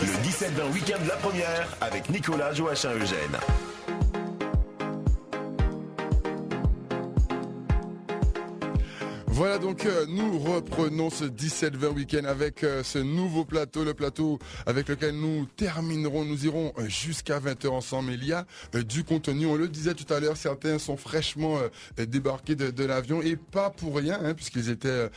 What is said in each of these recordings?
Le 17-20 week-end de la première avec Nicolas Joachim-Eugène. Voilà donc nous reprenons ce 17-20 week-end avec ce nouveau plateau, le plateau avec lequel nous terminerons, nous irons jusqu'à 20h ensemble. Il y a du contenu, on le disait tout à l'heure, certains sont fraîchement débarqués de l'avion et pas pour rien, hein, puisqu'ils étaient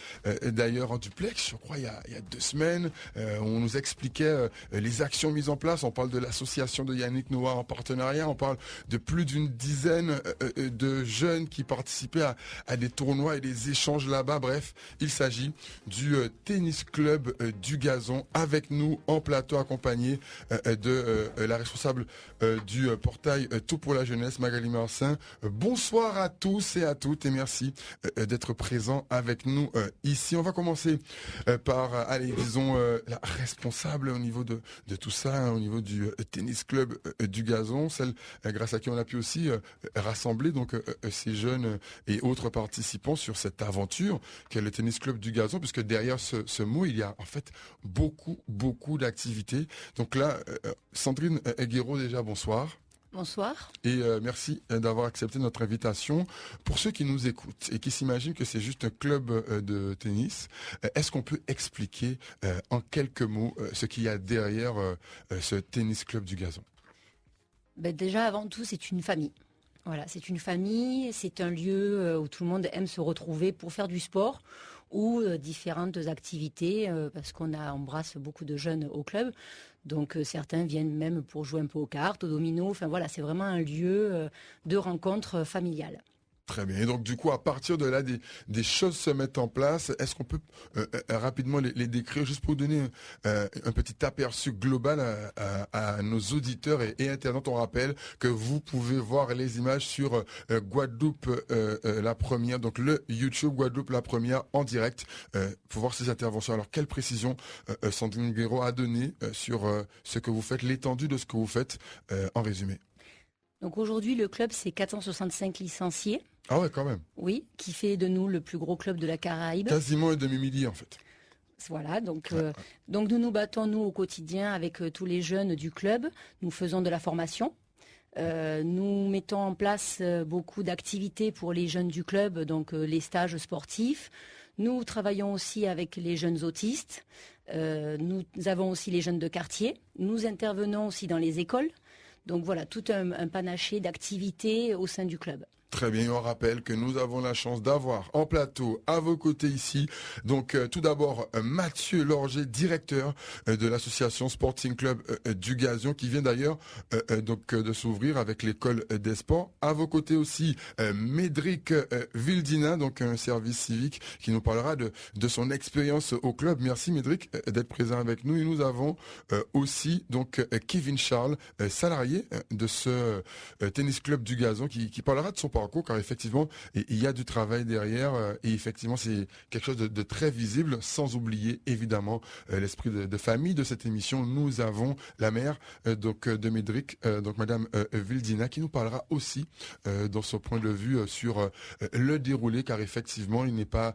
d'ailleurs en duplex, je crois, il y a 2 semaines. On nous expliquait les actions mises en place, on parle de l'association de Yannick Noah en partenariat, on parle de plus d'une dizaine de jeunes qui participaient à des tournois et des échanges là-bas. Bref, il s'agit du tennis club du Gazon avec nous en plateau accompagné de la responsable du portail Tout pour la jeunesse, Magali Marcin. Bonsoir à tous et à toutes et merci d'être présents avec nous ici. On va commencer par, allez, disons, la responsable au niveau de tout ça, hein, au niveau du tennis club du Gazon, celle grâce à qui on a pu aussi rassembler donc ces jeunes et autres participants sur cette aventure qu'est le tennis club du Gazon, puisque derrière ce mot, il y a en fait beaucoup d'activités. Donc là, Sandrine Guéraud, déjà, bonsoir. Bonsoir. Et merci d'avoir accepté notre invitation. Pour ceux qui nous écoutent et qui s'imaginent que c'est juste un club de tennis, est-ce qu'on peut expliquer en quelques mots ce qu'il y a derrière ce tennis club du Gazon? Déjà, avant tout, c'est une famille. Voilà, c'est une famille, c'est un lieu où tout le monde aime se retrouver pour faire du sport ou différentes activités, parce qu'on embrasse beaucoup de jeunes au club. Donc certains viennent même pour jouer un peu aux cartes, aux dominos. Enfin voilà, c'est vraiment un lieu de rencontre familiale. Très bien. Et donc, du coup, à partir de là, des choses se mettent en place. Est-ce qu'on peut rapidement les décrire, juste pour donner un petit aperçu global à nos auditeurs et internautes? On rappelle que vous pouvez voir les images sur Guadeloupe la première, donc le YouTube Guadeloupe la première en direct, pour voir ces interventions. Alors, quelle précision Sandrine Guéraud a donné sur ce que vous faites, l'étendue de ce que vous faites en résumé? Donc aujourd'hui, le club, c'est 465 licenciés. Ah ouais, quand même. Oui, qui fait de nous le plus gros club de la Caraïbe. Quasiment un demi-millier, en fait. Voilà, donc nous nous battons, nous, au quotidien, avec tous les jeunes du club. Nous faisons de la formation. Nous mettons en place beaucoup d'activités pour les jeunes du club, donc les stages sportifs. Nous travaillons aussi avec les jeunes autistes. Nous avons aussi les jeunes de quartier. Nous intervenons aussi dans les écoles. Donc voilà, tout un panaché d'activités au sein du club. Très bien, on rappelle que nous avons la chance d'avoir en plateau à vos côtés ici, donc tout d'abord Mathieu Lorger, directeur de l'association Sporting Club du Gazon, qui vient d'ailleurs donc de s'ouvrir avec l'école des sports. À vos côtés aussi Médric Vildina, donc un service civique qui nous parlera de son expérience au club. Merci Médric d'être présent avec nous. Et nous avons aussi donc Kevin Charles, salarié de ce tennis club du Gazon, qui parlera de son parcours, car effectivement il y a du travail derrière et effectivement c'est quelque chose de très visible, sans oublier évidemment l'esprit de famille de cette émission. Nous avons la mère donc de Médric, donc Madame Vildina, qui nous parlera aussi dans son point de vue sur le déroulé, car effectivement il n'est pas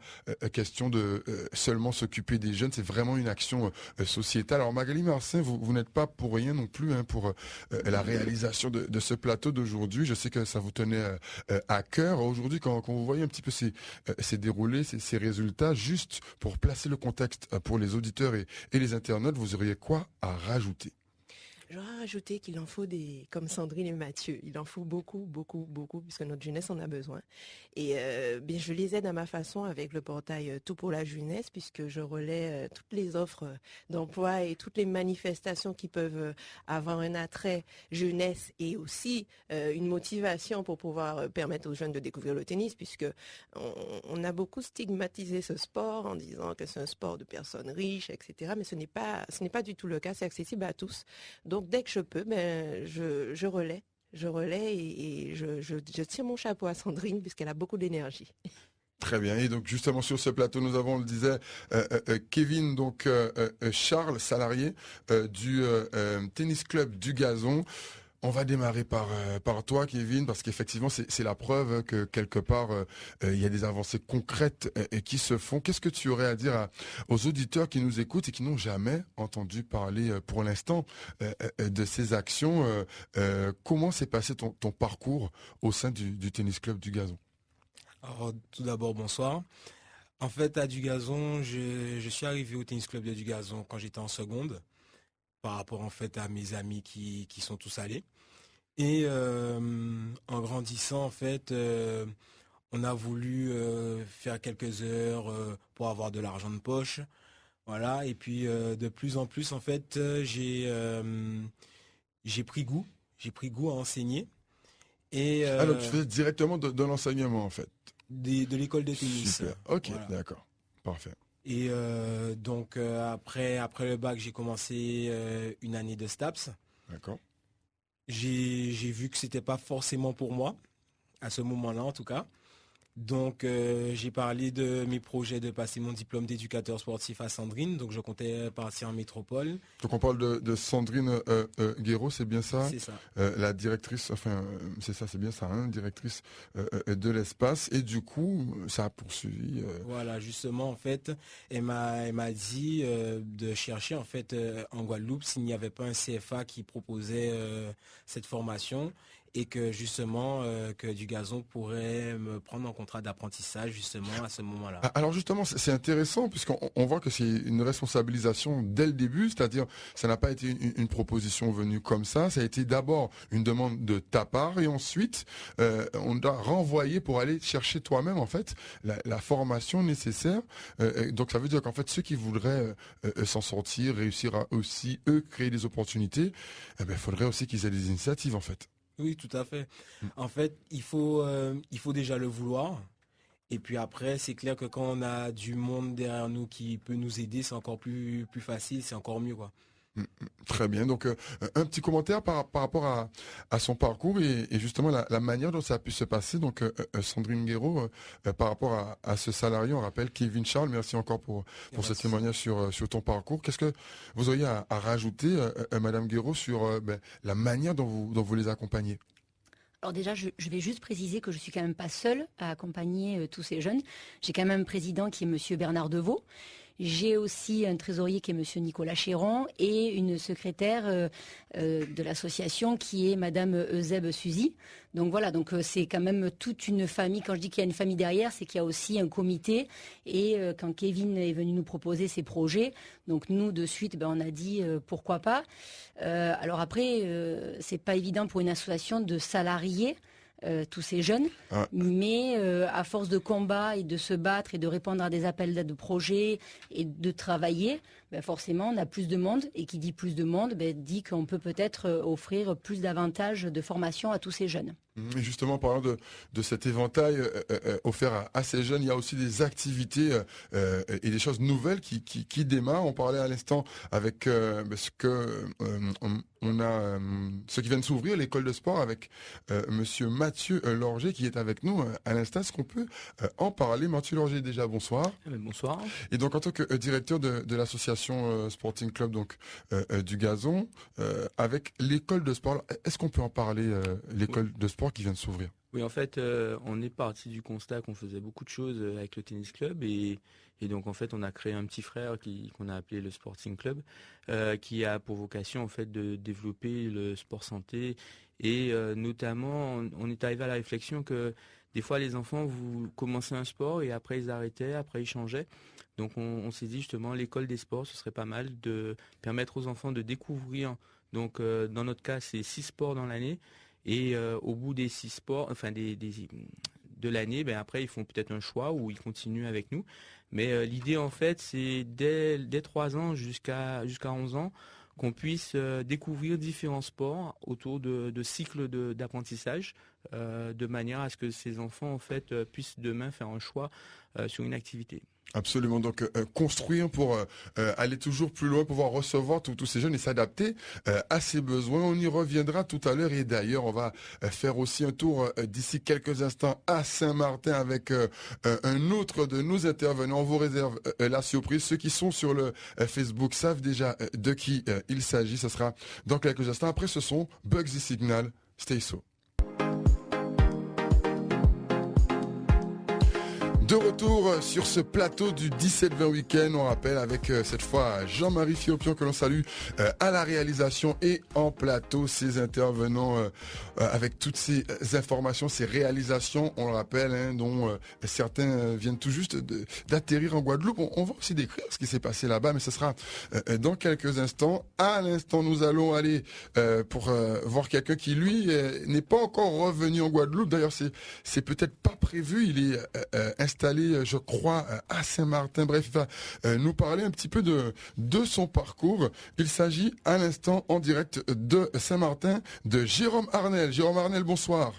question de seulement s'occuper des jeunes, c'est vraiment une action sociétale. Alors Magali Marcin, vous n'êtes pas pour rien non plus, hein, pour la réalisation de ce plateau d'aujourd'hui. Je sais que ça vous tenait à cœur. Aujourd'hui, quand vous voyez un petit peu ces déroulés, ces résultats, juste pour placer le contexte pour les auditeurs et les internautes, vous auriez quoi à rajouter? J'aurais rajouté qu'il en faut comme Sandrine et Mathieu, il en faut beaucoup, puisque notre jeunesse en a besoin. Et bien, je les aide à ma façon avec le portail Tout pour la jeunesse, puisque je relais toutes les offres d'emploi et toutes les manifestations qui peuvent avoir un attrait jeunesse et aussi une motivation pour pouvoir permettre aux jeunes de découvrir le tennis, puisque on a beaucoup stigmatisé ce sport en disant que c'est un sport de personnes riches, etc. Mais ce n'est pas du tout le cas, c'est accessible à tous. Donc dès que je peux, je relais et je tire mon chapeau à Sandrine puisqu'elle a beaucoup d'énergie. Très bien. Et donc justement sur ce plateau, nous avons, on le disait, Kevin, donc Charles, salarié du tennis club du Gazon. On va démarrer par toi, Kevin, parce qu'effectivement, c'est la preuve que quelque part, il y a des avancées concrètes qui se font. Qu'est-ce que tu aurais à dire aux auditeurs qui nous écoutent et qui n'ont jamais entendu parler pour l'instant de ces actions? Comment s'est passé ton parcours au sein du tennis club du Gazon? Alors, tout d'abord, bonsoir. En fait, à Dugazon, je suis arrivé au tennis club de Dugazon quand j'étais en seconde, par rapport en fait à mes amis qui sont tous allés. Et en grandissant, en fait, on a voulu faire quelques heures pour avoir de l'argent de poche. Voilà. Et puis de plus en plus, en fait, j'ai pris goût. J'ai pris goût à enseigner. Et Alors, tu faisais directement de l'enseignement, en fait. de l'école de tennis. Super. Ok, Voilà. d'accord. Parfait. Et donc après le bac, j'ai commencé une année de STAPS. D'accord. J'ai vu que c'était pas forcément pour moi, à ce moment-là en tout cas. Donc j'ai parlé de mes projets de passer mon diplôme d'éducateur sportif à Sandrine. Donc je comptais partir en métropole. Donc on parle de Sandrine Guéraud, c'est bien ça? C'est ça. La directrice, enfin c'est ça, c'est bien ça, hein, directrice de l'espace. Et du coup, ça a poursuivi. Voilà, justement, en fait, elle m'a dit de chercher en fait en Guadeloupe s'il n'y avait pas un CFA qui proposait cette formation et que justement que Dugazon pourrait me prendre en contrat d'apprentissage justement à ce moment-là. Alors justement, c'est intéressant puisqu'on voit que c'est une responsabilisation dès le début, c'est-à-dire ça n'a pas été une proposition venue comme ça a été d'abord une demande de ta part et ensuite on doit renvoyer pour aller chercher toi-même en fait la formation nécessaire. Donc ça veut dire qu'en fait ceux qui voudraient s'en sortir, réussir à aussi eux créer des opportunités, il faudrait aussi qu'ils aient des initiatives en fait. Oui, tout à fait. En fait, il faut déjà le vouloir. Et puis après, c'est clair que quand on a du monde derrière nous qui peut nous aider, c'est encore plus facile, c'est encore mieux, quoi. Très bien. Donc, un petit commentaire par rapport à son parcours et justement la manière dont ça a pu se passer. Donc, Sandrine Guéraud, par rapport à ce salarié, on rappelle Kevin Charles, merci encore pour ce Merci. témoignage sur ton parcours. Qu'est-ce que vous auriez à rajouter, Madame Guéraud, sur la manière dont vous les accompagnez? Alors déjà, je vais juste préciser que je suis quand même pas seule à accompagner tous ces jeunes. J'ai quand même un président qui est Monsieur Bernard Deveau. J'ai aussi un trésorier qui est Monsieur Nicolas Chéron et une secrétaire de l'association qui est Madame Euseb Suzy. Donc voilà, donc c'est quand même toute une famille. Quand je dis qu'il y a une famille derrière, c'est qu'il y a aussi un comité. Et quand Kevin est venu nous proposer ses projets, donc nous de suite, on a dit pourquoi pas. Alors après, c'est pas évident pour une association de salariés. Tous ces jeunes, mais à force de combat et de se battre et de répondre à des appels de projets et de travailler, forcément on a plus de monde et qui dit plus de monde dit qu'on peut peut-être offrir plus d'avantages de formation à tous ces jeunes. Et justement, parlant de cet éventail offert à ces jeunes, il y a aussi des activités et des choses nouvelles qui démarrent. On parlait à l'instant avec ce qui vient de s'ouvrir, l'école de sport avec Monsieur Mathieu Lorger qui est avec nous à l'instant. Est-ce qu'on peut en parler? Mathieu Lorger, déjà, bonsoir. Bonsoir. Et donc, en tant que directeur de l'association Sporting Club du Gazon, avec l'école de sport, est-ce qu'on peut en parler, l'école de sport qui vient de s'ouvrir? Oui, en fait, on est parti du constat qu'on faisait beaucoup de choses avec le tennis club et donc en fait, on a créé un petit frère qu'on a appelé le Sporting Club, qui a pour vocation en fait de développer le sport santé et notamment, on est arrivé à la réflexion que des fois les enfants vous commencez un sport et après ils arrêtaient, après ils changeaient. Donc on s'est dit justement l'école des sports, ce serait pas mal de permettre aux enfants de découvrir. Donc dans notre cas, c'est 6 sports dans l'année. Et au bout des 6 sports, enfin de l'année, après ils font peut-être un choix ou ils continuent avec nous. Mais l'idée en fait, c'est dès 3 ans jusqu'à 11 ans, qu'on puisse découvrir différents sports autour de cycles d'apprentissage, de manière à ce que ces enfants en fait puissent demain faire un choix sur une activité. Absolument, donc construire pour aller toujours plus loin, pouvoir recevoir tous ces jeunes et s'adapter à ces besoins. On y reviendra tout à l'heure et d'ailleurs on va faire aussi un tour d'ici quelques instants à Saint-Martin avec un autre de nos intervenants. On vous réserve la surprise. Ceux qui sont sur le Facebook savent déjà de qui il s'agit. Ce sera dans quelques instants. Après ce son, Bugsy Signal, Stay So. De retour sur ce plateau du 17-20 week-end, on rappelle avec cette fois Jean-Marie Fiopion que l'on salue à la réalisation et en plateau, ces intervenants avec toutes ces informations, ces réalisations, on le rappelle, hein, dont certains viennent tout juste d'atterrir en Guadeloupe. On va aussi décrire ce qui s'est passé là-bas, mais ce sera dans quelques instants. À l'instant, nous allons aller pour voir quelqu'un qui, lui, n'est pas encore revenu en Guadeloupe. D'ailleurs, c'est peut-être pas prévu. Il est installé, je crois, à Saint-Martin. Bref, il va nous parler un petit peu de son parcours. Il s'agit à l'instant en direct de Saint-Martin de Jérôme Arnel. Jérôme Arnel, bonsoir.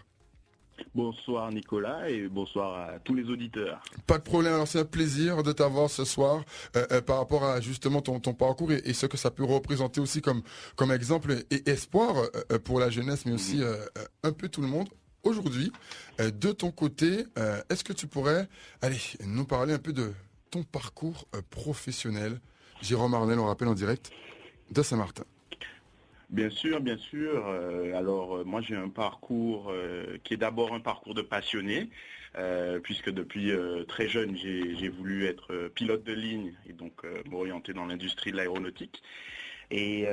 Bonsoir Nicolas et bonsoir à tous les auditeurs. Pas de problème, alors c'est un plaisir de t'avoir ce soir par rapport à justement ton parcours et ce que ça peut représenter aussi comme exemple et espoir pour la jeunesse, mais aussi un peu tout le monde. Aujourd'hui, de ton côté, est-ce que tu pourrais nous parler un peu de ton parcours professionnel? Jérôme Arnel, on rappelle en direct de Saint-Martin. Bien sûr, bien sûr. Alors moi j'ai un parcours qui est d'abord un parcours de passionné, puisque depuis très jeune j'ai voulu être pilote de ligne et donc m'orienter dans l'industrie de l'aéronautique. Et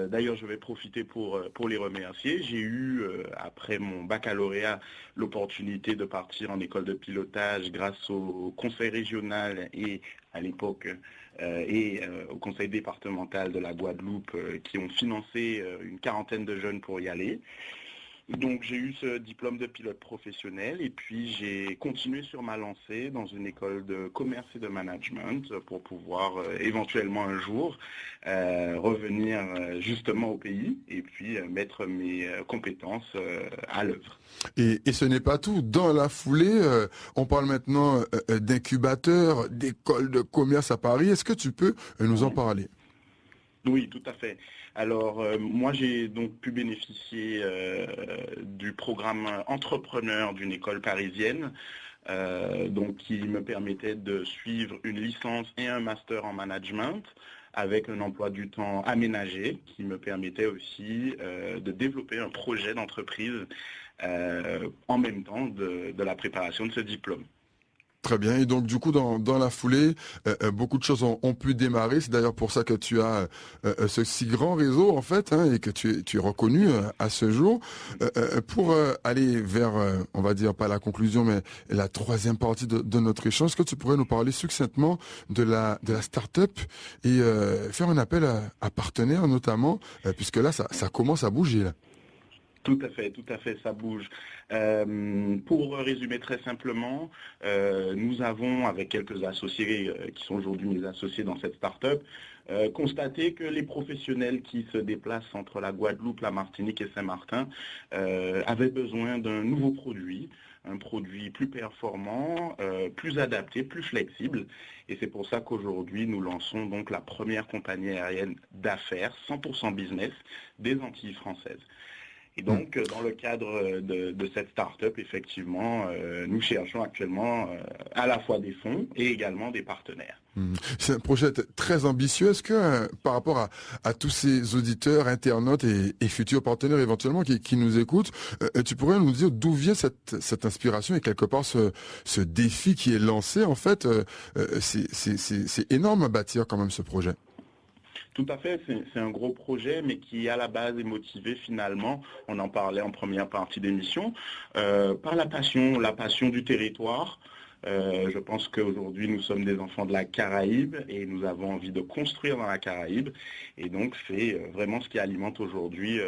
d'ailleurs, je vais profiter pour les remercier. J'ai eu, après mon baccalauréat, l'opportunité de partir en école de pilotage grâce au conseil régional et à l'époque au conseil départemental de la Guadeloupe qui ont financé une quarantaine de jeunes pour y aller. Donc j'ai eu ce diplôme de pilote professionnel et puis j'ai continué sur ma lancée dans une école de commerce et de management pour pouvoir éventuellement un jour revenir justement au pays et puis mettre mes compétences à l'œuvre. Et ce n'est pas tout. Dans la foulée, on parle maintenant d'incubateurs, d'écoles de commerce à Paris. Est-ce que tu peux nous en parler? Oui, tout à fait. Alors, moi, j'ai donc pu bénéficier du programme entrepreneur d'une école parisienne, donc qui me permettait de suivre une licence et un master en management avec un emploi du temps aménagé qui me permettait aussi de développer un projet d'entreprise en même temps de la préparation de ce diplôme. Très bien. Et donc, du coup, dans la foulée, beaucoup de choses ont pu démarrer. C'est d'ailleurs pour ça que tu as ce si grand réseau, en fait, hein, et que tu es reconnu à ce jour. Pour aller vers, on va dire, pas la conclusion, mais la troisième partie de notre échange, est-ce que tu pourrais nous parler succinctement de la start-up et faire un appel à partenaires, notamment, puisque là, ça commence à bouger, là. Tout à fait, ça bouge. Pour résumer très simplement, nous avons, avec quelques associés qui sont aujourd'hui mes associés dans cette start-up, constaté que les professionnels qui se déplacent entre la Guadeloupe, la Martinique et Saint-Martin avaient besoin d'un nouveau produit, un produit plus performant, plus adapté, plus flexible. Et c'est pour ça qu'aujourd'hui, nous lançons donc la première compagnie aérienne d'affaires, 100% business, des Antilles françaises. Et donc, dans le cadre de cette start-up, effectivement, nous cherchons actuellement à la fois des fonds et également des partenaires. C'est un projet très ambitieux. Est-ce que par rapport à tous ces auditeurs, internautes et futurs partenaires éventuellement qui nous écoutent, tu pourrais nous dire d'où vient cette inspiration et quelque part ce défi qui est lancé en fait, c'est énorme à bâtir quand même ce projet. Tout à fait, c'est un gros projet, mais qui à la base est motivé finalement, on en parlait en première partie d'émission, par la passion du territoire. Je pense qu'aujourd'hui nous sommes des enfants de la Caraïbe et nous avons envie de construire dans la Caraïbe. Et donc c'est vraiment ce qui alimente aujourd'hui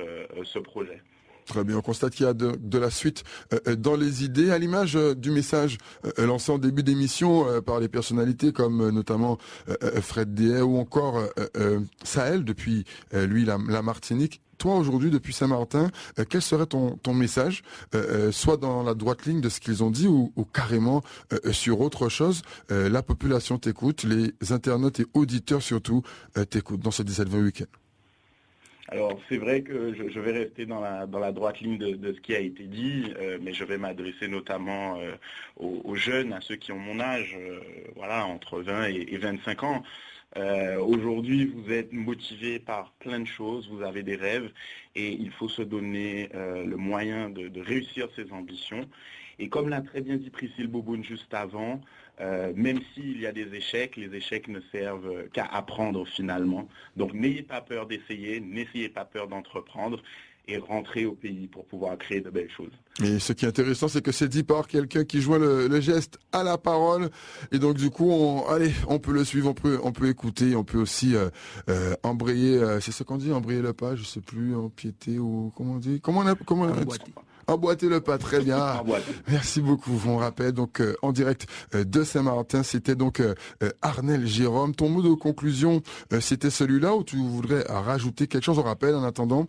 ce projet. Très bien, on constate qu'il y a de la suite dans les idées, à l'image du message lancé en début d'émission par les personnalités comme notamment Fred Dehaye ou encore Sahel depuis la Martinique. Toi aujourd'hui depuis Saint-Martin, quel serait ton message, soit dans la droite ligne de ce qu'ils ont dit ou carrément sur autre chose? La population t'écoute, les internautes et auditeurs surtout t'écoutent dans ce 17-20 week-end. Alors c'est vrai que je vais rester dans la droite ligne de ce qui a été dit, mais je vais m'adresser notamment aux jeunes, à ceux qui ont mon âge, voilà, entre 20 et 25 ans. Aujourd'hui, vous êtes motivés par plein de choses, vous avez des rêves et il faut se donner le moyen de réussir ses ambitions. Et comme l'a très bien dit Priscille Bouboune juste avant, même s'il y a des échecs, les échecs ne servent qu'à apprendre finalement. Donc n'ayez pas peur d'essayer, n'essayez pas peur d'entreprendre et rentrer au pays pour pouvoir créer de belles choses. Et ce qui est intéressant, c'est que c'est dit par quelqu'un qui joint le geste à la parole. Et donc du coup, on peut le suivre, on peut écouter, on peut aussi embrayer, c'est ce qu'on dit, embrayer le pas, je sais plus, empiéter ou comment on dit, comment emboîter le pas, très bien. Merci beaucoup. On rappelle donc en direct de Saint-Martin, c'était donc Arnel Jérôme. Ton mot de conclusion, c'était celui-là ou tu voudrais rajouter quelque chose? On rappelle en attendant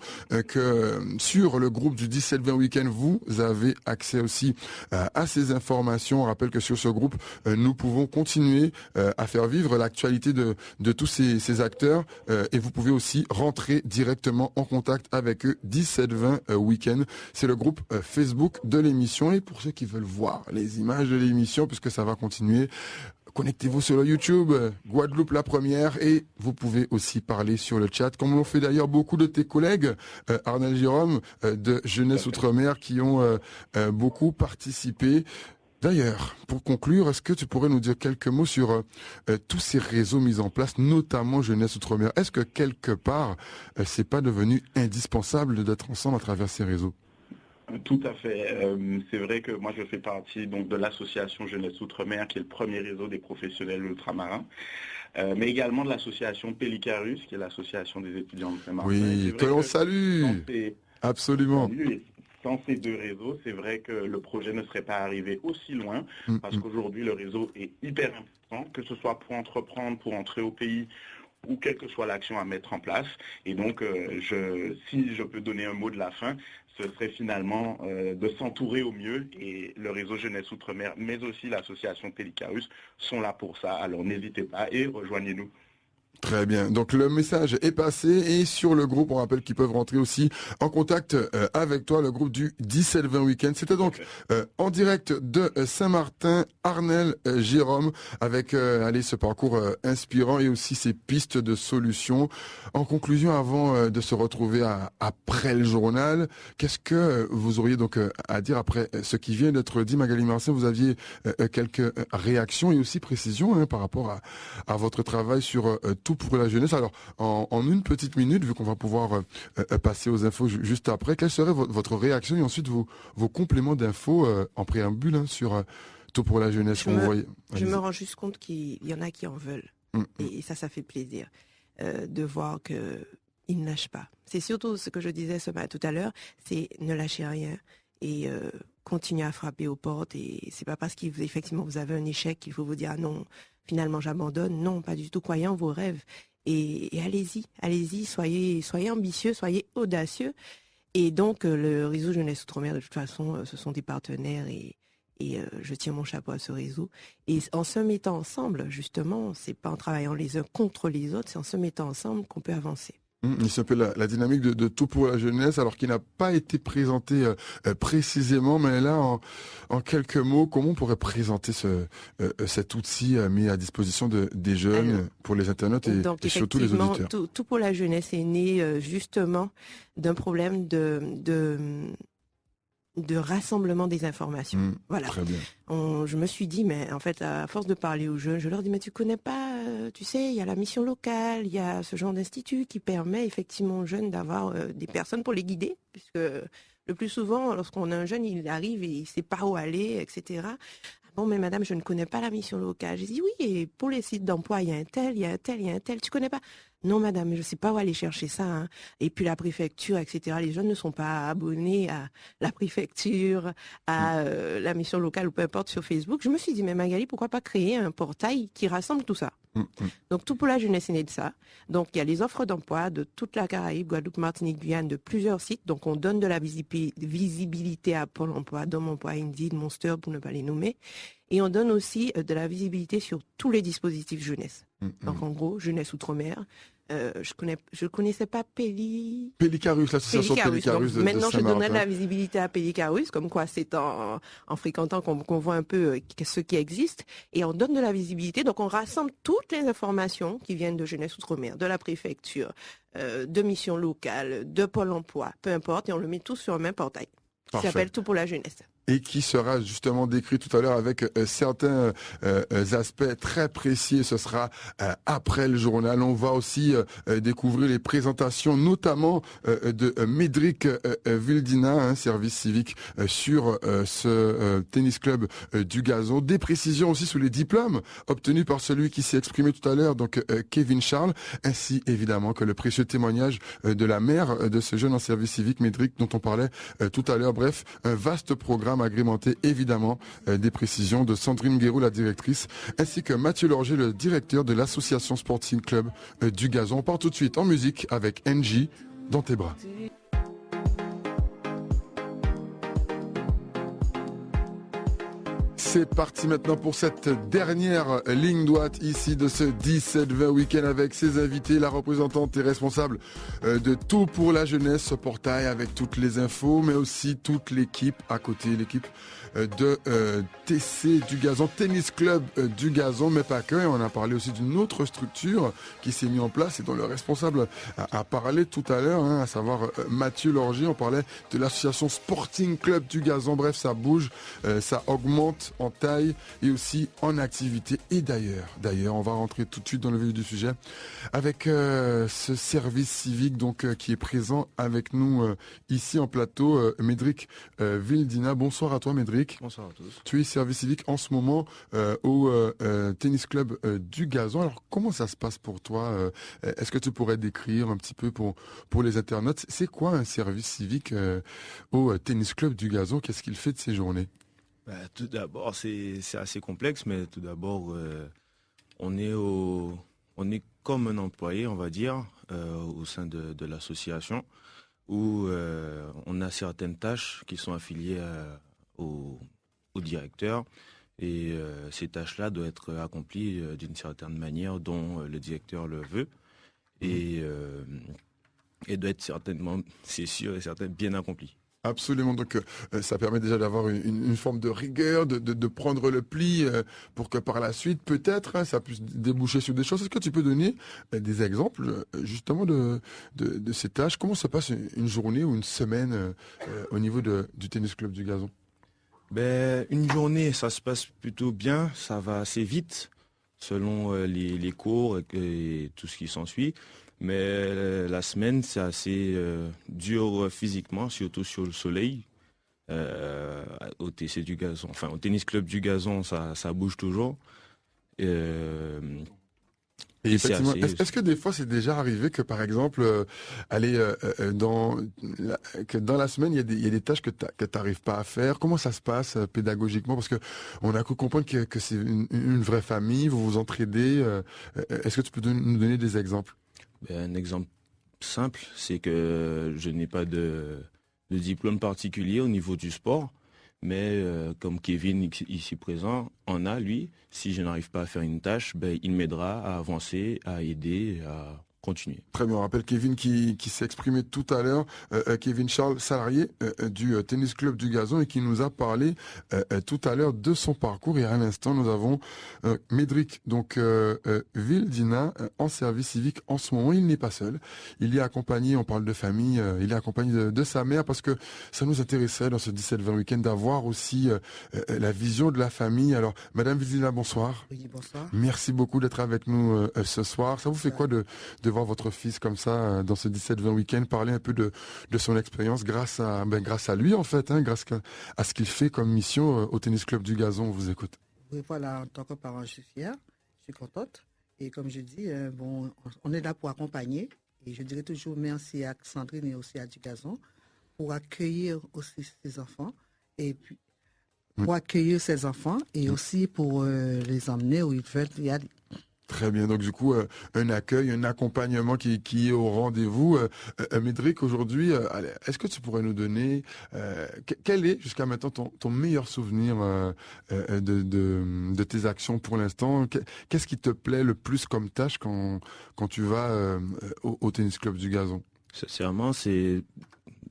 que sur le groupe du 17-20 week-end, vous avez accès aussi à ces informations. On rappelle que sur ce groupe, nous pouvons continuer à faire vivre l'actualité de tous ces acteurs et vous pouvez aussi rentrer directement en contact avec eux. 17-20 week-end, c'est le groupe Facebook de l'émission. Et pour ceux qui veulent voir les images de l'émission, puisque ça va continuer, connectez-vous sur le YouTube, Guadeloupe la première, et vous pouvez aussi parler sur le chat, comme l'ont fait d'ailleurs beaucoup de tes collègues, Arnel Jérôme de Jeunesse Outre-mer, qui ont beaucoup participé. D'ailleurs, pour conclure, est-ce que tu pourrais nous dire quelques mots sur tous ces réseaux mis en place, notamment Jeunesse Outre-mer? Est-ce que quelque part, c'est pas devenu indispensable d'être ensemble à travers ces réseaux? Tout à fait. C'est vrai que moi je fais partie donc de l'association Jeunesse Outre-mer, qui est le premier réseau des professionnels ultramarins, mais également de l'association Pélicarus, qui est l'association des étudiants de Saint-Martin. Oui, que l'on salue. Absolument. Sans ces deux réseaux, c'est vrai que le projet ne serait pas arrivé aussi loin, parce qu'aujourd'hui le réseau est hyper important, que ce soit pour entreprendre, pour entrer au pays, ou quelle que soit l'action à mettre en place. Et donc, si je peux donner un mot de la fin, ce serait finalement de s'entourer au mieux. Et le réseau Jeunesse Outre-mer, mais aussi l'association Pélicarus sont là pour ça. Alors n'hésitez pas et rejoignez-nous. Très bien. Donc le message est passé et sur le groupe, on rappelle qu'ils peuvent rentrer aussi en contact avec toi, le groupe du 17-20 week-end. C'était donc en direct de Saint-Martin, Arnel Jérôme, avec ce parcours inspirant et aussi ces pistes de solutions. En conclusion, avant de se retrouver après le journal, qu'est-ce que vous auriez donc à dire après ce qui vient d'être dit? Magali Marcin, vous aviez quelques réactions et aussi précisions par rapport à votre travail sur tout pour la jeunesse. Alors, en une petite minute, vu qu'on va pouvoir passer aux infos juste après, quelle serait votre réaction et ensuite vos compléments d'infos en préambule sur tout pour la jeunesse? Je me rends juste compte qu'il y en a qui en veulent. Et ça fait plaisir de voir qu'ils ne lâchent pas. C'est surtout ce que je disais tout à l'heure, c'est ne lâchez rien et continuez à frapper aux portes. Et c'est pas parce qu'effectivement vous avez un échec qu'il faut vous dire ah non, finalement j'abandonne. Non, pas du tout. Croyez en vos rêves et allez-y, soyez ambitieux, soyez audacieux. Et donc le réseau Jeunesse Outre-mer, de toute façon, ce sont des partenaires et je tiens mon chapeau à ce réseau. Et en se mettant ensemble, justement, c'est pas en travaillant les uns contre les autres, c'est en se mettant ensemble qu'on peut avancer. C'est un peu la dynamique de tout pour la jeunesse, alors qu'il n'a pas été présenté précisément, mais là, en quelques mots, comment on pourrait présenter cet outil mis à disposition des jeunes pour les internautes et surtout les auditeurs? Tout pour la jeunesse est né justement d'un problème de rassemblement des informations. Voilà. Très bien. Je me suis dit, mais en fait, à force de parler aux jeunes, je leur dis, mais tu connais pas, tu sais, il y a la mission locale, il y a ce genre d'institut qui permet effectivement aux jeunes d'avoir des personnes pour les guider, puisque le plus souvent, lorsqu'on a un jeune, il arrive et il sait pas où aller, etc. Ah bon, mais madame, je ne connais pas la mission locale. J'ai dit, oui, et pour les sites d'emploi, il y a un tel, il y a un tel, il y a un tel, tu connais pas? Non, madame, je ne sais pas où aller chercher ça, hein. Et puis la préfecture, etc. Les jeunes ne sont pas abonnés à la préfecture, à la mission locale ou peu importe sur Facebook. Je me suis dit, mais Magali, pourquoi pas créer un portail qui rassemble tout ça? Donc, tout pour la jeunesse est né de ça. Donc, il y a les offres d'emploi de toute la Caraïbe, Guadeloupe, Martinique, Guyane, de plusieurs sites. Donc, on donne de la visibilité à Pôle emploi, Dom emploi, Indeed, Monster, pour ne pas les nommer. Et on donne aussi de la visibilité sur tous les dispositifs jeunesse. Donc, en gros, jeunesse outre-mer. Je connaissais pas Pélicarus, l'association Pélicarus de maintenant, je donnerai de la Saint-Martin. visibilité à Pélicarus, comme quoi c'est en fréquentant qu'on voit un peu ce qui existe. Et on donne de la visibilité. Donc, on rassemble toutes les informations qui viennent de Jeunesse Outre-mer, de la préfecture, de missions locales, de Pôle emploi, peu importe. Et on le met tout sur un même portail. Qui Parfait. s'appelle Tout pour la jeunesse. Et qui sera justement décrit tout à l'heure avec certains aspects très précis. Ce sera après le journal. On va aussi découvrir les présentations, notamment de Médric Vildina, un service civique sur ce tennis club du Gazon. Des précisions aussi sur les diplômes obtenus par celui qui s'est exprimé tout à l'heure, donc Kevin Charles, ainsi évidemment que le précieux témoignage de la mère de ce jeune en service civique, Médric, dont on parlait tout à l'heure. Bref, un vaste programme agrémenté évidemment des précisions de Sandrine Guéroux, la directrice, ainsi que Mathieu Lorger, le directeur de l'association Sporting Club du Gazon. On part tout de suite en musique avec NJ, Dans tes bras. C'est parti maintenant pour cette dernière ligne droite ici de ce 17-20 week-end avec ses invités, la représentante et responsable de Tout pour la jeunesse, ce portail avec toutes les infos, mais aussi toute l'équipe à côté, l'équipe de TC du Gazon, Tennis Club du Gazon, mais pas que. Et on a parlé aussi d'une autre structure qui s'est mise en place et dont le responsable a parlé tout à l'heure, à savoir Mathieu Lorger. On parlait de l'association Sporting Club du Gazon. Bref, ça bouge, ça augmente en taille et aussi en activité. Et d'ailleurs, on va rentrer tout de suite dans le vif du sujet avec ce service civique donc qui est présent avec nous ici en plateau, Médric Vildina. Bonsoir à toi, Médric. Bonsoir à tous. Tu es service civique en ce moment au tennis club du Gazon. Alors, comment ça se passe pour toi? Est-ce que tu pourrais décrire un petit peu pour les internautes? C'est quoi un service civique au tennis club du Gazon? Qu'est-ce qu'il fait de ces journées? Tout d'abord, c'est assez complexe, mais tout d'abord, on est comme un employé, on va dire, au sein de l'association, où on a certaines tâches qui sont affiliées au directeur, et ces tâches-là doivent être accomplies d'une certaine manière dont le directeur le veut, et doit être certainement, c'est sûr et certain, bien accompli. Absolument, donc ça permet déjà d'avoir une forme de rigueur, de prendre le pli pour que par la suite, peut-être, ça puisse déboucher sur des choses. Est-ce que tu peux donner des exemples justement de ces tâches? Comment se passe une journée ou une semaine au niveau du tennis club du Gazon? Une journée, ça se passe plutôt bien, ça va assez vite, selon les cours et tout ce qui s'ensuit. Mais la semaine, c'est assez dur physiquement, surtout sur le soleil. Au TC du Gazon, enfin au tennis club du Gazon, ça bouge toujours. Et effectivement, est-ce que des fois c'est déjà arrivé que par exemple, dans la semaine il y a des tâches que tu n'arrives pas à faire? Comment ça se passe pédagogiquement? Parce que on a cru comprendre que c'est une vraie famille, vous vous entraidez. Est-ce que tu peux nous donner des exemples? Un exemple simple, c'est que je n'ai pas de diplôme particulier au niveau du sport, mais comme Kevin ici présent en a, lui, si je n'arrive pas à faire une tâche, il m'aidera à avancer, à aider, à continuer. Très bien, on rappelle Kevin qui s'est exprimé tout à l'heure, Kevin Charles, salarié du tennis club du Gazon et qui nous a parlé tout à l'heure de son parcours. Et à l'instant, nous avons Médric, donc Vildina, en service civique en ce moment. Il n'est pas seul, il est accompagné, on parle de famille, il est accompagné de sa mère parce que ça nous intéressait dans ce 17-20 week-end d'avoir aussi la vision de la famille. Alors, Madame Vildina, bonsoir. Oui, bonsoir. Merci beaucoup d'être avec nous ce soir. Ça vous fait quoi de voir votre fils comme ça dans ce 17-20 week-end parler un peu de son expérience grâce à lui en fait, grâce à ce qu'il fait comme mission au tennis club du Gazon? On vous écoute. Oui, voilà, en tant que parent, je suis fière, je suis contente. Et comme je dis, on est là pour accompagner. Et je dirais toujours merci à Sandrine et aussi à Dugazon pour accueillir aussi ces enfants. Et puis, pour accueillir ces enfants et aussi pour les emmener où ils veulent y aller. Très bien, donc du coup, un accueil, un accompagnement qui est au rendez-vous. Médric, aujourd'hui, est-ce que tu pourrais nous donner, quel est jusqu'à maintenant ton meilleur souvenir de tes actions pour l'instant? Qu'est-ce qui te plaît le plus comme tâche quand tu vas au Tennis Club du Gazon? Sincèrement, c'est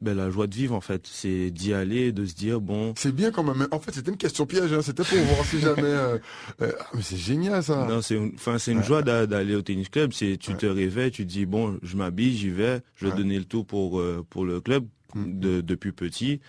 la joie de vivre en fait, c'est d'y aller, de se dire bon. C'est bien quand même. En fait, c'était une question piège, hein. C'était pour voir si jamais. Mais c'est génial ça. Non, c'est une joie d'aller au tennis club. Tu te réveilles, tu te dis bon, je m'habille, j'y vais, je vais donner le tour pour le club depuis petit.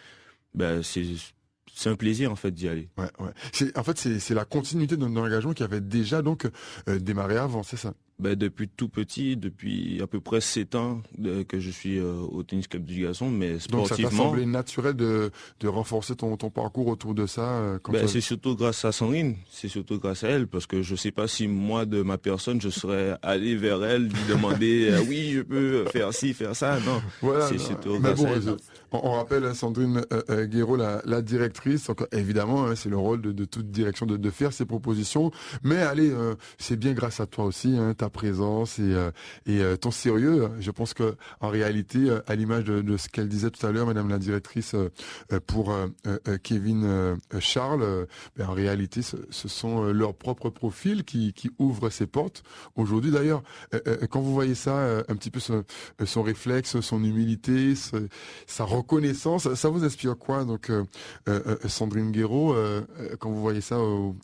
C'est un plaisir en fait d'y aller. Ouais. C'est la continuité d'un engagement qui avait déjà donc démarré avant, c'est ça? Depuis tout petit, depuis à peu près 7 ans que je suis au Tennis Club du Gazon, mais sportivement... Donc ça t'a semblé naturel de renforcer ton parcours autour de ça C'est surtout grâce à Sandrine, c'est surtout grâce à elle, parce que je sais pas si moi, de ma personne, je serais allé vers elle, lui demander oui, je peux faire ci, faire ça. Non, voilà, c'est surtout grâce à elle. On rappelle Sandrine Guéraud, la directrice. Donc, évidemment, c'est le rôle de toute direction de faire ses propositions. Mais allez, c'est bien grâce à toi aussi, ta présence et ton sérieux. Je pense que en réalité, à l'image de ce qu'elle disait tout à l'heure, Madame la directrice, pour Kevin Charles, en réalité, ce sont leurs propres profils qui ouvrent ces portes. Aujourd'hui, d'ailleurs, quand vous voyez ça, un petit peu son réflexe, son humilité, sa reconnaissance, ça vous inspire quoi? Donc, Sandrine Guéraud, quand vous voyez ça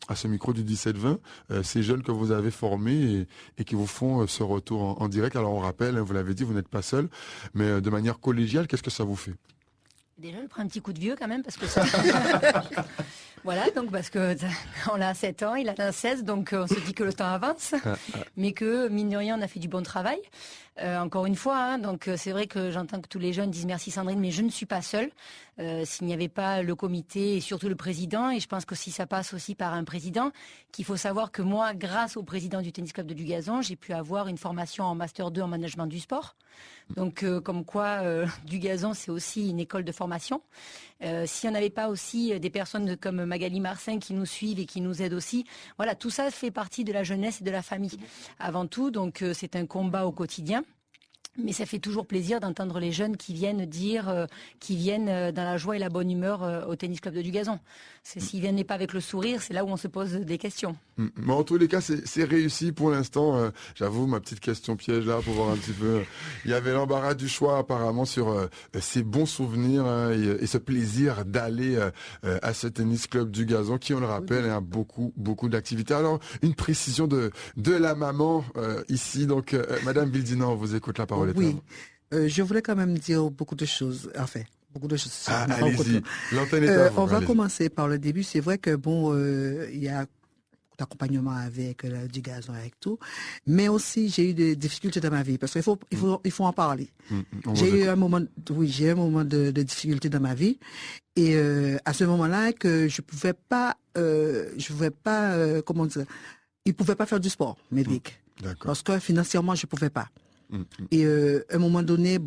à ce micro du 17-20, ces jeunes que vous avez formés et qui vous font ce retour en direct. Alors on rappelle, vous l'avez dit, vous n'êtes pas seul, mais de manière collégiale, qu'est-ce que ça vous fait? Déjà, je prends un petit coup de vieux quand même, parce que ça... Voilà, donc parce que on a 7 ans, il a 16, donc on se dit que le temps avance, mais que, mine de rien, on a fait du bon travail. Encore une fois, donc c'est vrai que j'entends que tous les jeunes disent merci Sandrine, mais je ne suis pas seule. S'il n'y avait pas le comité et surtout le président, et je pense que si ça passe aussi par un président, qu'il faut savoir que moi, grâce au président du Tennis Club de Dugazon, j'ai pu avoir une formation en Master 2 en management du sport. Donc comme quoi Dugazon, c'est aussi une école de formation. Si on n'avait pas aussi des personnes comme Magali Marcin qui nous suivent et qui nous aident aussi, voilà, tout ça fait partie de la jeunesse et de la famille. Avant tout, donc c'est un combat au quotidien. Mais ça fait toujours plaisir d'entendre les jeunes qui viennent dire, qui viennent dans la joie et la bonne humeur au Tennis Club de Dugazon. S'ils viennent pas avec le sourire, c'est là où on se pose des questions. Mais en tous les cas, c'est réussi pour l'instant. J'avoue, ma petite question piège là, pour voir un petit peu. Il y avait l'embarras du choix apparemment sur ces bons souvenirs et ce plaisir d'aller à ce Tennis Club du Gazon qui, on le rappelle, a beaucoup d'activités. Alors, une précision de la maman ici. Donc, Madame Bildina, on vous écoute, la parole. Oui, je voulais quand même dire beaucoup de choses, beaucoup de choses. Allez-y, l'antenne est à vous. On va commencer par le début. C'est vrai que il y a d'accompagnement avec du Gazon, avec tout, mais aussi j'ai eu des difficultés dans ma vie parce qu'il faut en parler. J'ai eu un moment de difficulté dans ma vie et à ce moment-là que je pouvais pas comment dire, il pouvait pas faire du sport, Médric, parce que financièrement je pouvais pas. Et à un moment donné,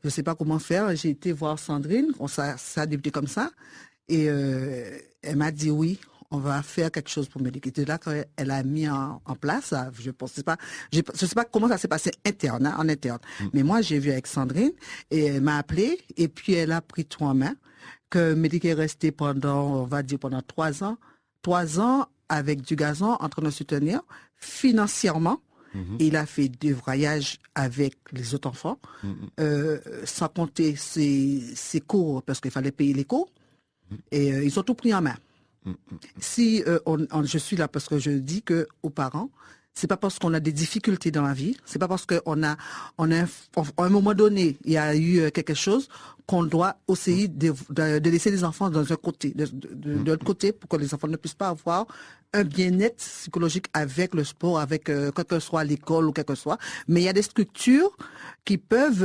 je sais pas comment faire. J'ai été voir Sandrine, ça a débuté comme ça, et elle m'a dit oui, on va faire quelque chose pour Médric. Et là, elle a mis en place, je sais pas comment ça s'est passé en interne. Mais moi, j'ai vu avec Sandrine et elle m'a appelé et puis elle a pris tout en main. Que Médric est resté pendant 3 ans. 3 ans avec du Gazon en train de soutenir financièrement. Il a fait des voyages avec les autres enfants, sans compter ses cours, parce qu'il fallait payer les cours. Et ils ont tout pris en main. Si je suis là parce que je dis que aux parents, c'est pas parce qu'on a des difficultés dans la vie, c'est pas parce qu'on à un moment donné, il y a eu quelque chose qu'on doit essayer de laisser les enfants dans un côté, de l'autre côté, pour que les enfants ne puissent pas avoir un bien-être psychologique avec le sport, avec quel que soit l'école ou quel que soit. Mais il y a des structures qui peuvent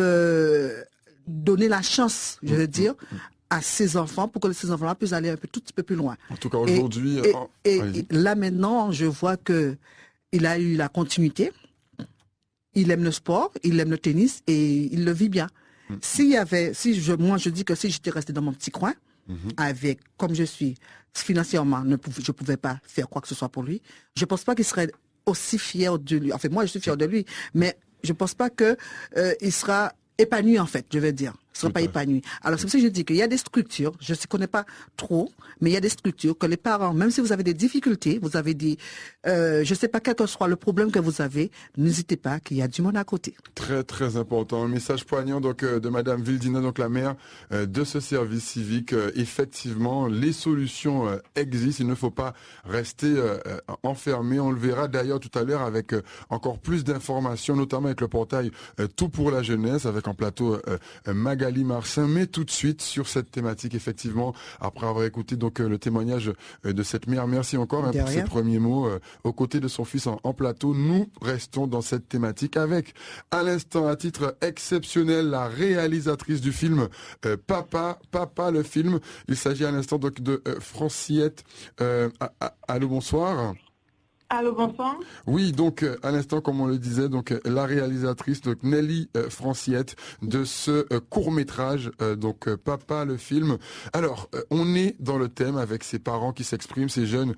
donner la chance, je veux dire, à ses enfants pour que ces enfants-là puissent aller tout petit peu plus loin. En tout cas, aujourd'hui... Et là, maintenant, je vois que il a eu la continuité. Il aime le sport, il aime le tennis et il le vit bien. Moi, je dis que si j'étais resté dans mon petit coin, avec, comme je suis, financièrement, je pouvais pas faire quoi que ce soit pour lui, je pense pas qu'il serait aussi fier de lui. En fait, moi, je suis fier de lui, mais je pense pas que il sera épanoui, en fait, je vais dire. Ils ne sont pas épanouis. Alors, c'est pour ça que je dis qu'il y a des structures, je ne connais pas trop, mais il y a des structures que les parents, même si vous avez des difficultés, vous avez dit, je ne sais pas quel que soit le problème que vous avez, n'hésitez pas qu'il y a du monde à côté. Très, très important. Un message poignant donc, de Madame Vildina, donc la maire de ce service civique. Effectivement, les solutions existent. Il ne faut pas rester enfermé. On le verra d'ailleurs tout à l'heure avec encore plus d'informations, notamment avec le portail Tout pour la jeunesse, avec en plateau Magali Marcin, mais tout de suite sur cette thématique, effectivement, après avoir écouté donc le témoignage de cette mère. Merci encore pour ces premiers mots. Aux côtés de son fils en plateau, nous restons dans cette thématique avec, à l'instant, à titre exceptionnel, la réalisatrice du film Papa le film. Il s'agit à l'instant donc de Franciette. Allô, bonsoir. Allô, bonsoir. Oui, donc à l'instant, comme on le disait, donc la réalisatrice donc Nelly Franciette de ce court-métrage, donc Papa le film. Alors, on est dans le thème avec ces parents qui s'expriment, ces jeunes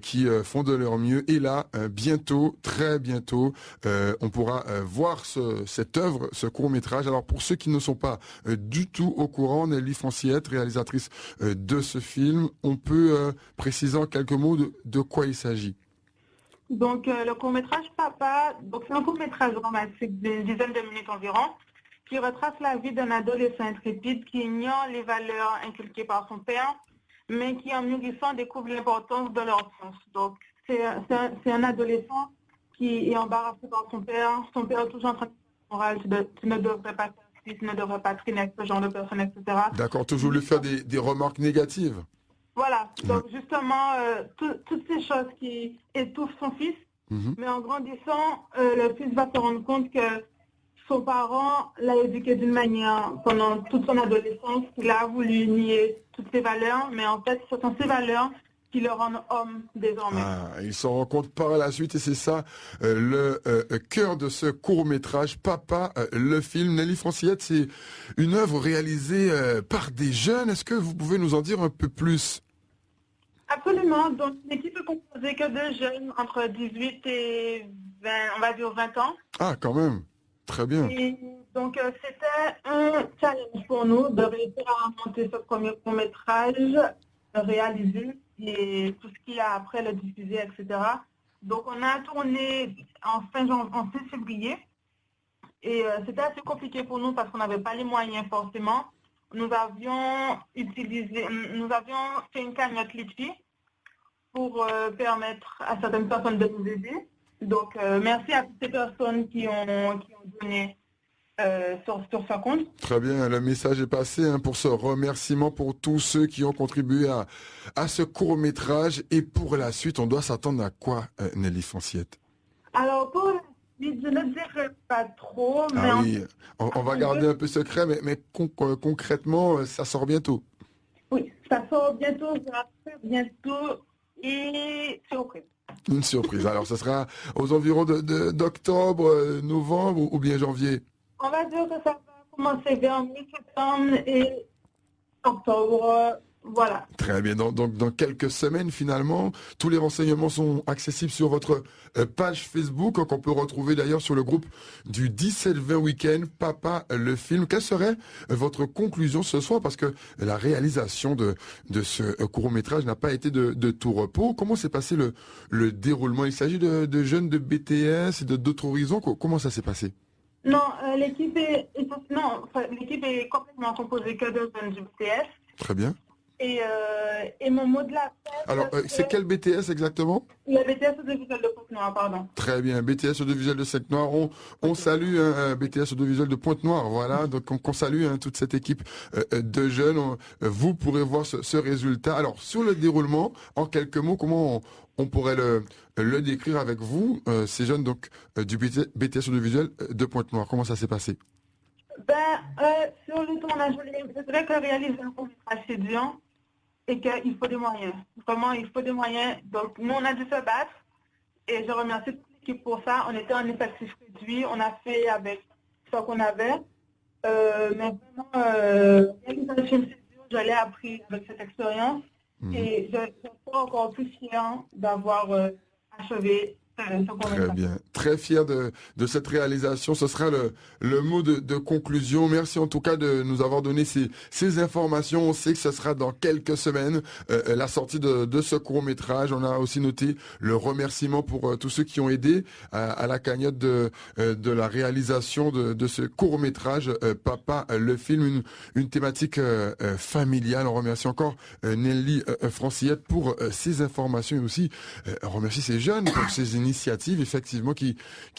qui font de leur mieux. Et là, bientôt, très bientôt, on pourra voir cette œuvre, ce court-métrage. Alors, pour ceux qui ne sont pas du tout au courant, Nelly Franciette, réalisatrice de ce film, on peut préciser en quelques mots de quoi il s'agit. Donc, le court-métrage Papa, c'est un court-métrage dramatique d'une dizaine de minutes environ, qui retrace la vie d'un adolescent intrépide qui ignore les valeurs inculquées par son père, mais qui, en mûrissant, découvre l'importance de leur sens. Donc, c'est un adolescent qui est embarrassé par son père. Son père est toujours en train de dire moral, tu ne devrais pas faire ci, tu ne devrais pas traîner avec ce genre de personnes, etc. D'accord, toujours lui faire des remarques négatives. Voilà, donc justement, toutes ces choses qui étouffent son fils, mais en grandissant, le fils va se rendre compte que son parent l'a éduqué d'une manière pendant toute son adolescence, qu'il a voulu nier toutes ses valeurs, mais en fait, ce sont ces valeurs qui le rendent homme désormais. Il s'en rend compte par la suite et c'est ça le cœur de ce court-métrage Papa le film. Nelly Franciette, c'est une œuvre réalisée par des jeunes. Est-ce que vous pouvez nous en dire un peu plus? Absolument. Donc, l'équipe est composée que de jeunes entre 18 et 20, on va dire 20 ans. Ah, quand même. Très bien. Et donc, c'était un challenge pour nous de réussir à monter ce premier court-métrage, de réaliser et tout ce qu'il y a après, le diffuser, etc. Donc, on a tourné en fin février. Et c'était assez compliqué pour nous parce qu'on n'avait pas les moyens forcément. Nous avions fait une cagnotte Litchi pour permettre à certaines personnes de nous aider. Donc, merci à toutes ces personnes qui ont donné sur ce compte. Très bien, le message est passé pour ce remerciement pour tous ceux qui ont contribué à ce court-métrage. Et pour la suite, on doit s'attendre à quoi, Nelly Franciette? Alors, pour la suite, je ne dirais pas trop. Mais oui, on va garder un peu secret, mais concrètement, ça sort bientôt. Oui, ça sort bientôt, ça va faire bientôt et surprise. Une surprise. Alors, ce sera aux environs d'octobre, novembre ou bien janvier? On va dire que ça va commencer vers mi-septembre et octobre. Voilà. Très bien. Donc, dans quelques semaines, finalement, tous les renseignements sont accessibles sur votre page Facebook, qu'on peut retrouver d'ailleurs sur le groupe du 17-20 week-end, Papa le film. Quelle serait votre conclusion ce soir? Parce que la réalisation de ce court-métrage n'a pas été de tout repos. Comment s'est passé le déroulement? Il s'agit de jeunes de BTS et d'autres horizons. Comment ça s'est passé? Non, l'équipe est complètement composée que de jeunes du BTS. Très bien. Et mon mot de la fête... Alors, c'est quel BTS exactement? Le BTS audiovisuel de Pointe-Noire, pardon. Très bien, BTS audiovisuel de Pointe-Noire. On salue BTS audiovisuel de Pointe-Noire, voilà. Donc, on salue toute cette équipe de jeunes. Vous pourrez voir ce résultat. Alors, sur le déroulement, en quelques mots, comment on pourrait le décrire avec vous, ces jeunes donc du BTS audiovisuel de Pointe-Noire? Comment ça s'est passé? Sur le tournage, c'est vrai que réaliser un court-métrage, c'est dur et qu'il faut des moyens. Vraiment, il faut des moyens. Donc, nous, on a dû se battre et je remercie toute l'équipe pour ça. On était en effectif réduit. On a fait avec ce qu'on avait. Mais vraiment, réaliser un film, c'est dur. Je l'ai appris avec cette expérience et je suis encore plus fière d'avoir achevé. Très bien. Très fier de cette réalisation. Ce sera le mot de conclusion. Merci en tout cas de nous avoir donné ces informations. On sait que ce sera dans quelques semaines la sortie de ce court-métrage. On a aussi noté le remerciement pour tous ceux qui ont aidé à la cagnotte de la réalisation de ce court-métrage Papa le film, une thématique familiale. On remercie encore Nelly Francillette pour ces informations et aussi on remercie ces jeunes pour ces initiatives effectivement qui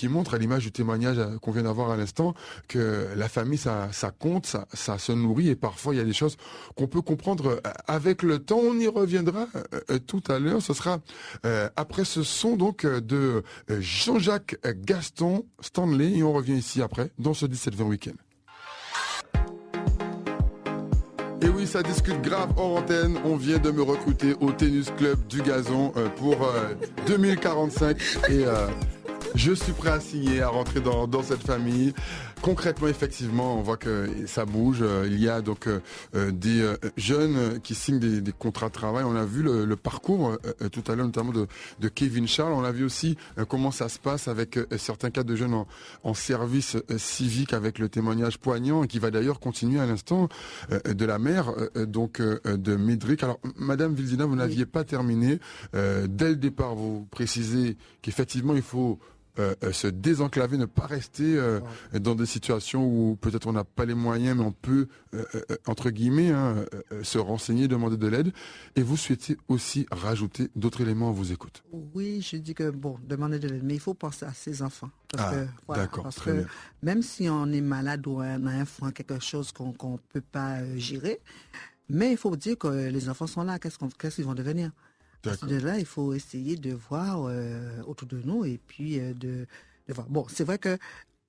montrent à l'image du témoignage qu'on vient d'avoir à l'instant que la famille ça compte, ça se nourrit et parfois il y a des choses qu'on peut comprendre avec le temps. On y reviendra tout à l'heure. Ce sera après ce son donc de Jean-Jacques Gaston Stanley et on revient ici après dans ce 17-20 week-end. Et oui, ça discute grave hors antenne. On vient de me recruter au Tennis Club du Gazon pour 2045 et je suis prêt à signer, à rentrer dans cette famille. Concrètement, effectivement, on voit que ça bouge. Il y a donc des jeunes qui signent des contrats de travail. On a vu le parcours tout à l'heure, notamment de Kevin Charles. On a vu aussi comment ça se passe avec certains cas de jeunes en service civique avec le témoignage poignant qui va d'ailleurs continuer à l'instant de la mère de Médric. Alors, Madame Vilzina, vous n'aviez pas terminé. Dès le départ, vous précisez qu'effectivement, il faut se désenclaver, ne pas rester dans des situations où peut-être on n'a pas les moyens, mais on peut, entre guillemets, se renseigner, demander de l'aide. Et vous souhaitez aussi rajouter d'autres éléments, on vous écoute. Oui, je dis que, demander de l'aide, mais il faut penser à ses enfants. D'accord, parce très que bien. même si on est malade ou on a un enfant, quelque chose qu'on ne peut pas gérer, mais il faut dire que les enfants sont là, qu'est-ce qu'ils vont devenir? De là, il faut essayer de voir autour de nous et puis de voir. Bon, c'est vrai que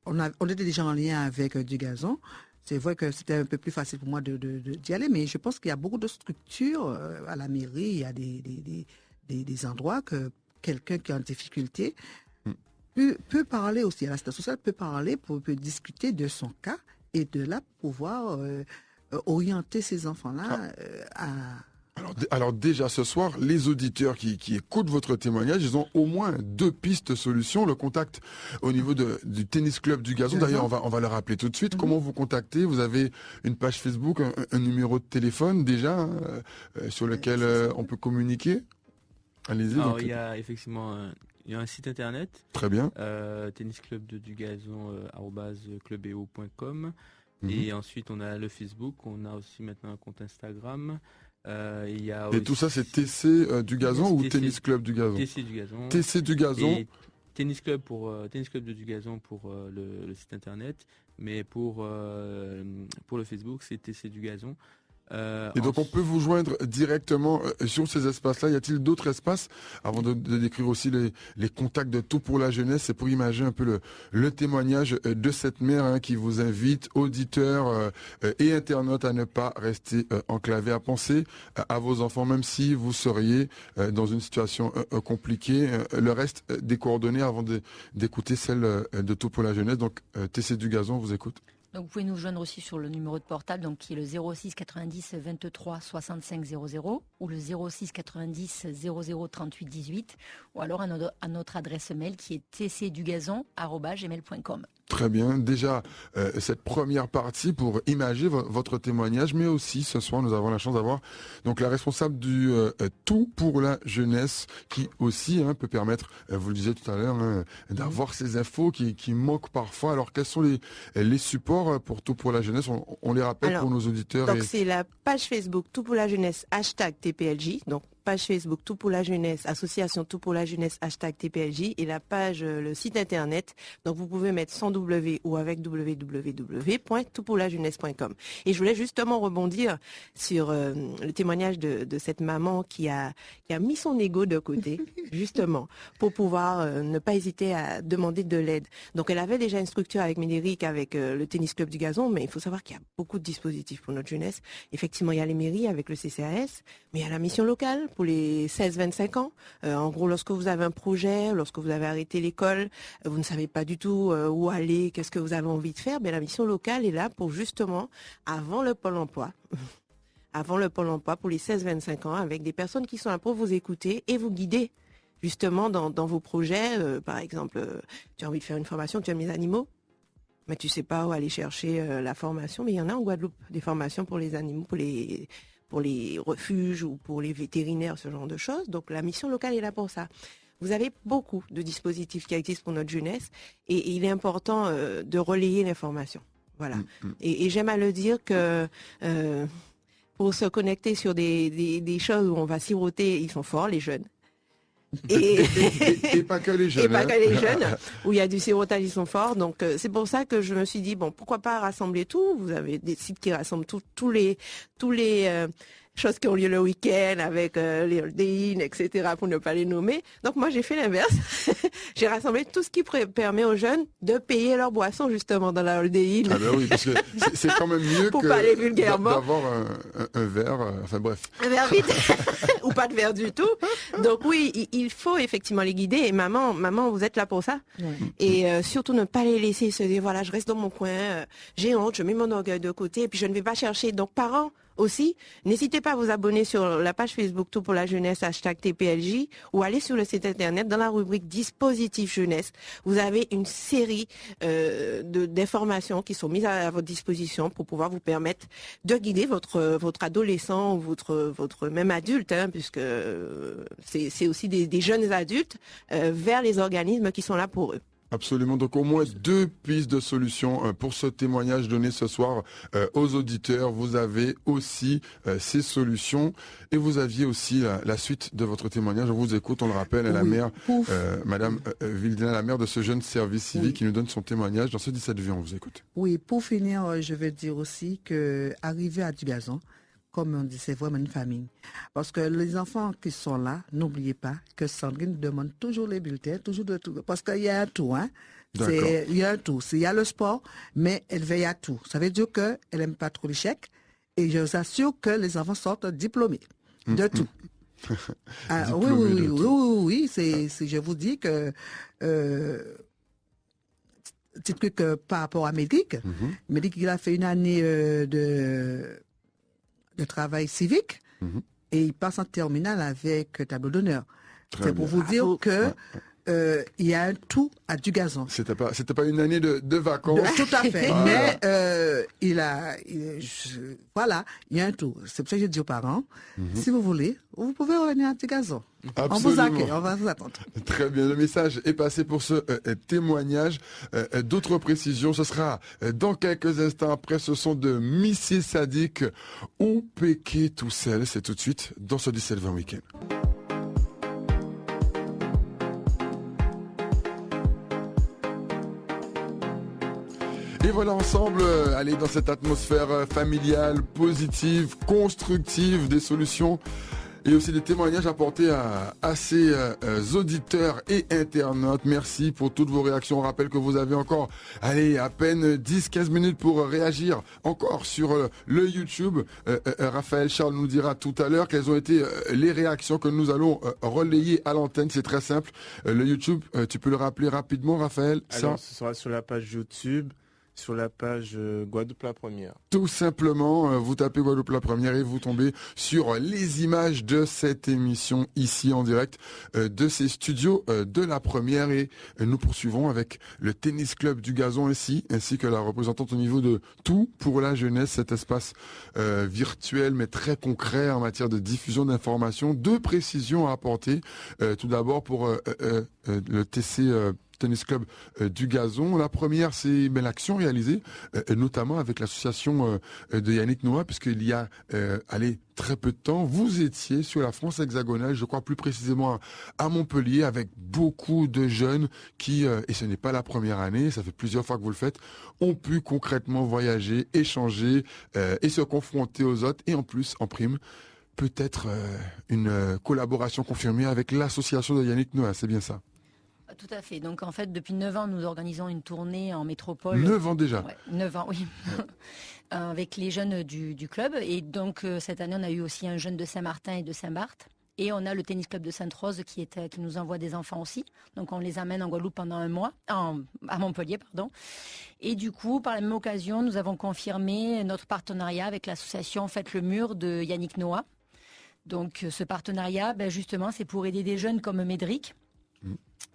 on était déjà en lien avec du Gazon. C'est vrai que c'était un peu plus facile pour moi d'y aller, mais je pense qu'il y a beaucoup de structures à la mairie. Il y a des endroits que quelqu'un qui est en difficulté peut parler aussi. À la station sociale peut parler, peut discuter de son cas et de là pouvoir orienter ces enfants-là à... Alors déjà ce soir, les auditeurs qui écoutent votre témoignage, ils ont au moins 2 pistes solutions. Le contact au niveau du Tennis Club du Gazon. D'ailleurs, on va le rappeler tout de suite. Comment vous contacter? Vous avez une page Facebook, un numéro de téléphone déjà sur lequel on peut communiquer. Allez-y. Alors, il y a effectivement un site internet. Très bien. tennisclubdegazon @clubeo.com. Et ensuite, on a le Facebook. On a aussi maintenant un compte Instagram. Il y a et tout ça, c'est TC du Gazon ou Tennis Club du Gazon? TC du Gazon. TC du Gazon. Et Tennis Club du Gazon pour le site internet, mais pour le Facebook, c'est TC du Gazon. Et donc on peut vous joindre directement sur ces espaces-là. Y a-t-il d'autres espaces avant de décrire aussi les contacts de Tout pour la jeunesse? C'est pour imaginer un peu le témoignage de cette mère qui vous invite, auditeurs et internautes, à ne pas rester enclavés, à penser à vos enfants, même si vous seriez dans une situation compliquée. Le reste des coordonnées avant d'écouter celle de Tout pour la jeunesse. Donc TC du Gazon vous écoute. Donc vous pouvez nous joindre aussi sur le numéro de portable donc, qui est le 06 90 23 65 00 ou le 06 90 00 38 18 ou alors à notre adresse mail qui est tcdugazon@gmail.com. Très bien. Déjà, cette première partie pour imager votre témoignage, mais aussi ce soir, nous avons la chance d'avoir donc la responsable du Tout pour la jeunesse qui aussi peut permettre, vous le disiez tout à l'heure, d'avoir ces infos qui manquent parfois. Alors, quels sont les supports pour Tout pour la jeunesse? On les rappelle pour nos auditeurs. Donc, c'est la page Facebook Tout pour la jeunesse, #TPLJ. Donc, page Facebook Tout pour la jeunesse, association Tout pour la jeunesse, #TPLJ, et la page, le site internet. Donc vous pouvez mettre sans W ou avec www.toutpourlajeunesse.com. Et je voulais justement rebondir sur le témoignage de cette maman qui a mis son ego de côté, justement, pour pouvoir ne pas hésiter à demander de l'aide. Donc elle avait déjà une structure avec Médéric, avec le tennis club du Gazon, mais il faut savoir qu'il y a beaucoup de dispositifs pour notre jeunesse. Effectivement, il y a les mairies avec le CCAS, mais il y a la mission locale pour les 16-25 ans. En gros, lorsque vous avez un projet, lorsque vous avez arrêté l'école, vous ne savez pas du tout où aller, qu'est-ce que vous avez envie de faire, la mission locale est là pour justement, avant le Pôle emploi, pour les 16-25 ans, avec des personnes qui sont là pour vous écouter et vous guider justement dans vos projets. Par exemple, tu as envie de faire une formation, tu aimes les animaux, mais tu sais pas où aller chercher la formation. Mais il y en a en Guadeloupe, des formations pour les animaux, pour les refuges ou pour les vétérinaires, ce genre de choses. Donc la mission locale est là pour ça. Vous avez beaucoup de dispositifs qui existent pour notre jeunesse et il est important de relayer l'information. Voilà. Et j'aime à le dire que pour se connecter sur des choses où on va siroter, ils sont forts, les jeunes. Et pas que les jeunes. Et pas que les jeunes, où il y a du sirotage, ils sont forts. Donc c'est pour ça que je me suis dit, bon, pourquoi pas rassembler tout. Vous avez des sites qui rassemblent tous les choses qui ont lieu le week-end avec les Holiday Inn, etc., pour ne pas les nommer. Donc moi, j'ai fait l'inverse. J'ai rassemblé tout ce qui permet aux jeunes de payer leur boisson, justement, dans la Holiday Inn. Ah ben oui, parce que c'est quand même mieux pour parler vulgairement, d'avoir un verre, enfin bref. Un verre vide, ou pas de verre du tout. Donc oui, il faut effectivement les guider. Et maman, vous êtes là pour ça. Et surtout ne pas les laisser se dire, voilà, je reste dans mon coin, j'ai honte, je mets mon orgueil de côté, et puis je ne vais pas chercher. Donc parents, aussi, n'hésitez pas à vous abonner sur la page Facebook Tout pour la jeunesse, #TPLJ, ou aller sur le site internet dans la rubrique dispositifs jeunesse. Vous avez une série d'informations qui sont mises à votre disposition pour pouvoir vous permettre de guider votre adolescent ou votre même adulte, hein, puisque c'est aussi des jeunes adultes, vers les organismes qui sont là pour eux. Absolument. Donc au moins 2 pistes de solutions pour ce témoignage donné ce soir aux auditeurs. Vous avez aussi ces solutions et vous aviez aussi la suite de votre témoignage. On vous écoute, on le rappelle, à la mère, Madame Vildina, la mère de ce jeune service civique qui nous donne son témoignage dans ce 17 vues. On vous écoute. Oui, pour finir, je veux dire aussi que arriver à du Gazon, comme on dit, c'est vraiment une famille. Parce que les enfants qui sont là, n'oubliez pas que Sandrine demande toujours les bulletins, toujours de tout. Parce qu'il y a un tout, hein. Il y a un tout. Il y a le sport, mais elle veille à tout. Ça veut dire qu'elle n'aime pas trop l'échec. Et je vous assure que les enfants sortent diplômés de tout. Oui. Je vous dis que petit truc par rapport à Médéric. Médéric, il a fait une année de travail civique et il passe en terminale avec tableau d'honneur. C'est pour vous dire que il y a un tout à du Gazon. C'était pas une année de vacances. Tout à fait. Mais voilà, il y a un tout. C'est pour ça que je dis aux parents, si vous voulez, vous pouvez revenir à du Gazon. Absolument. On vous accueille, on va vous attendre. Très bien, le message est passé pour ce témoignage. D'autres précisions, ce sera dans quelques instants après ce son de Missy Sadik ou Péké tout seul. C'est tout de suite dans ce 17-20 week-end. Et voilà ensemble, aller dans cette atmosphère familiale, positive, constructive, des solutions et aussi des témoignages apportés à ces auditeurs et internautes. Merci pour toutes vos réactions. On rappelle que vous avez encore, à peine 10-15 minutes pour réagir encore sur le YouTube. Raphaël Charles nous dira tout à l'heure quelles ont été les réactions que nous allons relayer à l'antenne. C'est très simple. Le YouTube, tu peux le rappeler rapidement, Raphaël? Alors, ce sera sur la page YouTube. Sur la page Guadeloupe la Première. Tout simplement, vous tapez Guadeloupe la Première et vous tombez sur les images de cette émission ici en direct de ces studios de la Première. Et nous poursuivons avec le tennis club du Gazon ici, ainsi que la représentante au niveau de Tout pour la jeunesse, cet espace virtuel mais très concret en matière de diffusion d'informations. 2 précisions à apporter. Tout d'abord pour le TC Tennis Club du Gazon. La première, c'est l'action réalisée, notamment avec l'association de Yannick Noah, puisqu'il y a, très peu de temps, vous étiez sur la France hexagonale, je crois plus précisément à Montpellier, avec beaucoup de jeunes qui, et ce n'est pas la première année, ça fait plusieurs fois que vous le faites, ont pu concrètement voyager, échanger et se confronter aux autres, et en plus, en prime, peut-être une collaboration confirmée avec l'association de Yannick Noah, c'est bien ça? Tout à fait. Donc en fait, depuis 9 ans, nous organisons une tournée en métropole. 9 ans déjà? Ouais, 9 ans, oui. Avec les jeunes du club. Et donc cette année, on a eu aussi un jeune de Saint-Martin et de Saint-Barth. Et on a le tennis club de Sainte-Rose qui nous envoie des enfants aussi. Donc on les amène en Guadeloupe pendant un mois, à Montpellier, pardon. Et du coup, par la même occasion, nous avons confirmé notre partenariat avec l'association Faites le Mur de Yannick Noah. Donc ce partenariat, justement, c'est pour aider des jeunes comme Médric.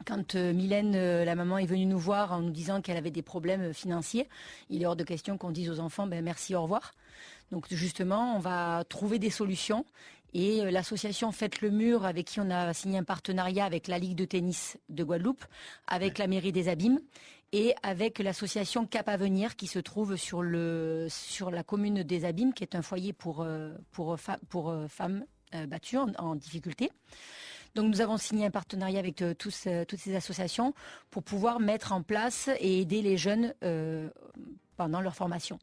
Quand Mylène, la maman, est venue nous voir en nous disant qu'elle avait des problèmes financiers, il est hors de question qu'on dise aux enfants merci, au revoir. Donc justement, on va trouver des solutions. Et l'association Faites le Mur, avec qui on a signé un partenariat avec la Ligue de tennis de Guadeloupe, avec la mairie des Abîmes et avec l'association Cap Avenir qui se trouve sur la commune des Abîmes, qui est un foyer pour femmes battues en difficulté. Donc nous avons signé un partenariat avec toutes ces associations pour pouvoir mettre en place et aider les jeunes pendant leur formation.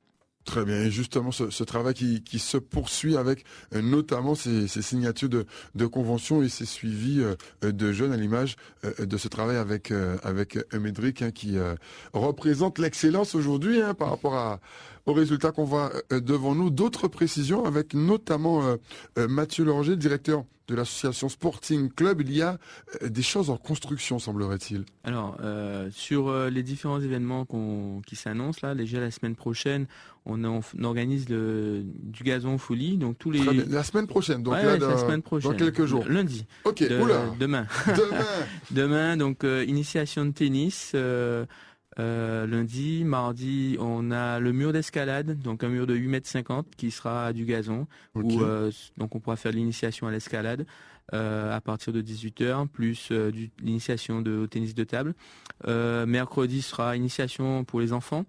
Très bien, et justement ce travail qui se poursuit avec notamment ces signatures de conventions et ces suivis de jeunes à l'image de ce travail avec Médric qui représente l'excellence aujourd'hui par rapport aux résultats qu'on voit devant nous. D'autres précisions avec notamment Mathieu Lorger, directeur de l'association Sporting Club. Il y a des choses en construction, semblerait-il. Alors, sur les différents événements qui s'annoncent, là, déjà la semaine prochaine, on organise du gazon folie. Donc tous les... Très bien. La semaine prochaine, donc la semaine prochaine, dans quelques jours. Lundi. Ok, oula. Demain. Demain, donc initiation de tennis. Lundi, mardi, on a le mur d'escalade, donc un mur de 8,50 m qui sera du gazon, où donc on pourra faire l'initiation à l'escalade à partir de 18h, plus l'initiation au tennis de table. Mercredi sera initiation pour les enfants